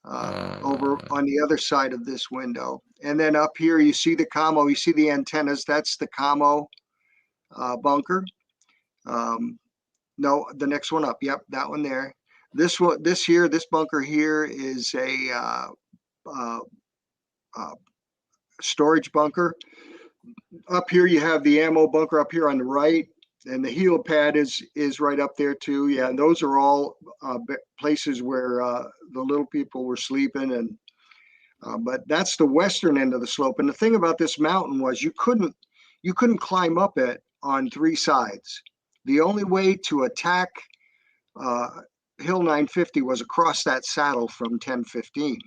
over Uh, on the other side of this window. And then up here, you see the commo, you see the antennas. That's the commo bunker. Um, no, the next one up. Yep, that one there. This bunker here is a uh, uh, storage bunker. Up here, you have the ammo bunker up here on the right, and the heel pad is right up there too. Yeah, and those are all places where the little people were sleeping. And but that's the western end of the slope. And the thing about this mountain was you couldn't climb up it on three sides. The only way to attack uh, Hill 950 was across that saddle from 1015,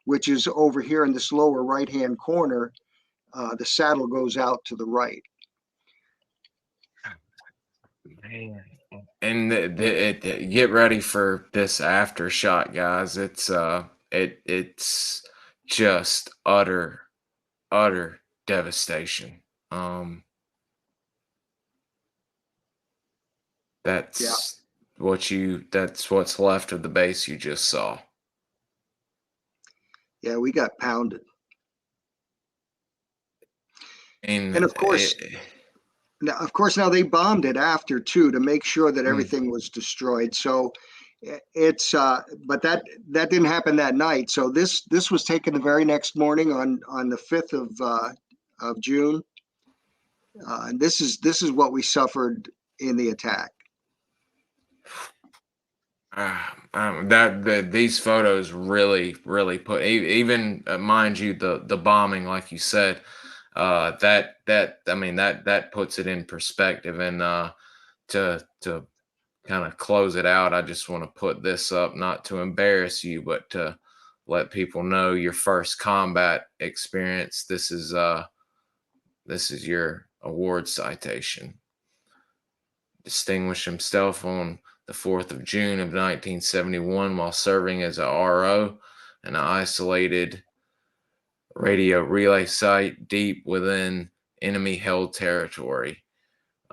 which is over here in this lower right hand corner. The saddle goes out to the right. Man. And get ready for this after shot, guys. It's just utter devastation. Yeah, That's that's what's left of the base you just saw. yeah, we got pounded. And And now they bombed it after too, to make sure that mm, everything was destroyed. So it's but that didn't happen that night. So this was taken the very next morning on the 5th of June. And this is what we suffered in the attack. these photos really put, even mind you, the bombing, like you said, that I mean that puts it in perspective. And to kind of close it out, I just want to put this up, not to embarrass you, but to let people know your first combat experience. This is your award citation. Distinguished himself on the 4th of June of 1971 while serving as a RO in an isolated radio relay site deep within enemy held territory.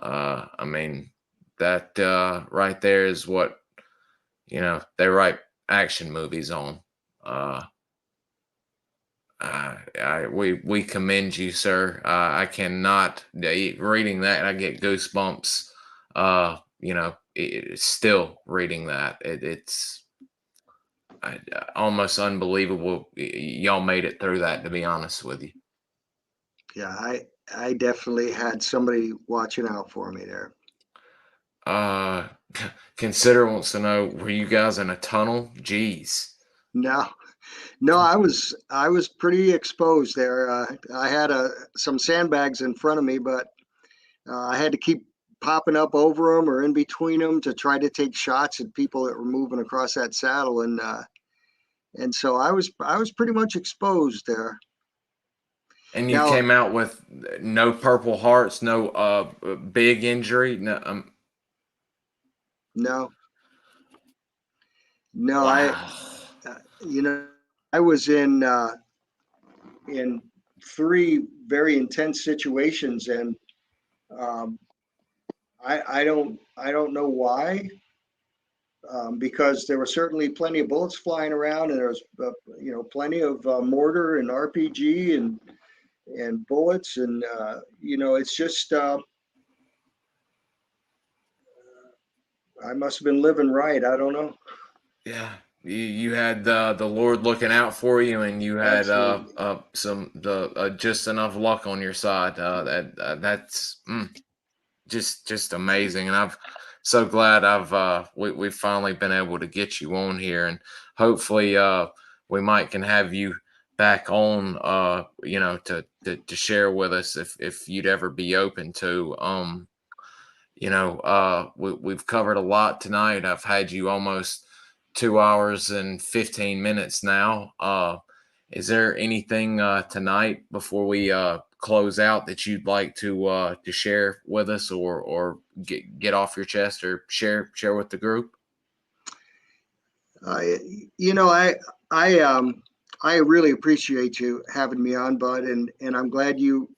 I mean, that right there is what, they write action movies on. We commend you, sir. I cannot, reading that, I get goosebumps. Still reading that, it's almost unbelievable. Y'all made it through that, to be honest with you. Yeah, I definitely had somebody watching out for me there. Uh, Consider wants to know, were you guys in a tunnel? Jeez. No, no, I was pretty exposed there. I had some sandbags in front of me, but I had to keep popping up over them or in between them to try to take shots at people that were moving across that saddle. And so I was pretty much exposed there. And you Now, came out with no Purple Hearts, no big injury. No, no, no, wow. You know, I was in three very intense situations, and um, I don't know why, because there were certainly plenty of bullets flying around, and there was plenty of mortar and RPG and bullets, and it's just I must have been living right. I don't know. Yeah, you had the Lord looking out for you, and you had Absolutely. some the just enough luck on your side. That's just amazing, and I'm so glad we've finally been able to get you on here, and hopefully we might can have you back on to share with us if you'd ever be open to. We've covered a lot tonight. I've had you almost 2 hours and 15 minutes now. Is there anything tonight before we close out that you'd like to share with us, or get off your chest, or share with the group? I, you know, I really appreciate you having me on, Bud, and I'm glad you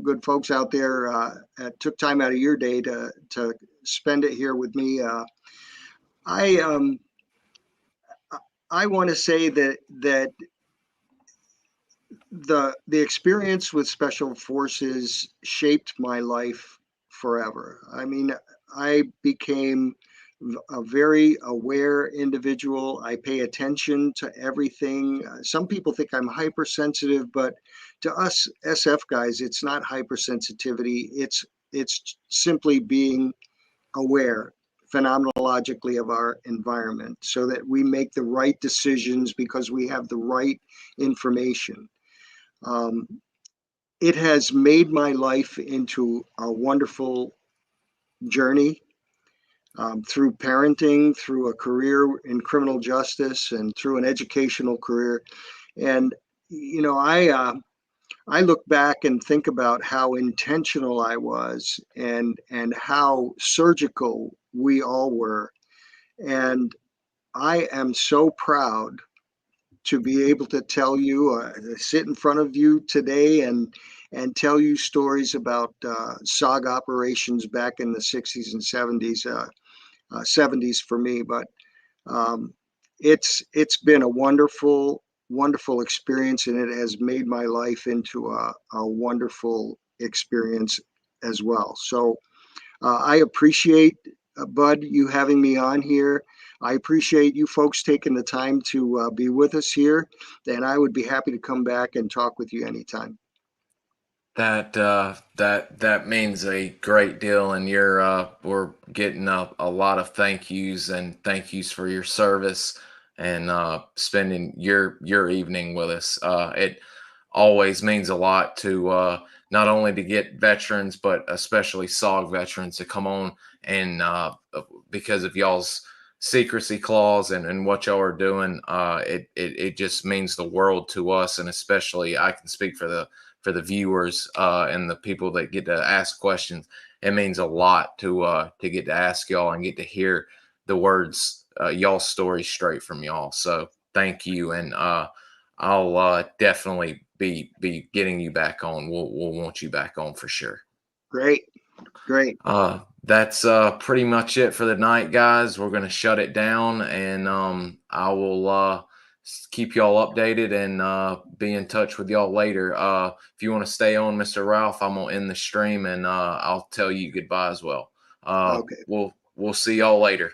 good folks out there took time out of your day to spend it here with me. I I want to say that the experience with special forces shaped my life forever. I mean, I became a very aware individual. I pay attention to everything. Some people think I'm hypersensitive, but to us SF guys, it's not hypersensitivity. It's simply being aware phenomenologically of our environment so that we make the right decisions because we have the right information. Um, it has made my life into a wonderful journey, through parenting, through a career in criminal justice, and through an educational career. And I look back and think about how intentional I was, and how surgical we all were. And I am so proud to be able to tell you, sit in front of you today, and tell you stories about SOG operations back in the 60s and 70s, 70s for me. But um, it's been a wonderful experience, and it has made my life into a wonderful experience as well. So I appreciate, Bud, you having me on here. I appreciate you folks taking the time to be with us here, and I would be happy to come back and talk with you anytime. That means a great deal, and we're getting a lot of thank yous, and thank yous for your service, and spending your evening with us. It always means a lot to not only to get veterans, but especially SOG veterans to come on, and because of y'all's secrecy clause, and what y'all are doing, it just means the world to us, and especially I can speak for the viewers and the people that get to ask questions. It means a lot to get to ask y'all and get to hear the words, y'all's story straight from y'all. So thank you, and I'll definitely be getting you back on. We'll want you back on for sure. Great, great. That's pretty much it for the night, guys. We're gonna shut it down, and I will keep y'all updated, and be in touch with y'all later. If you want to stay on, Mr. Ralph, I'm gonna end the stream, and I'll tell you goodbye as well. Okay. We'll see y'all later.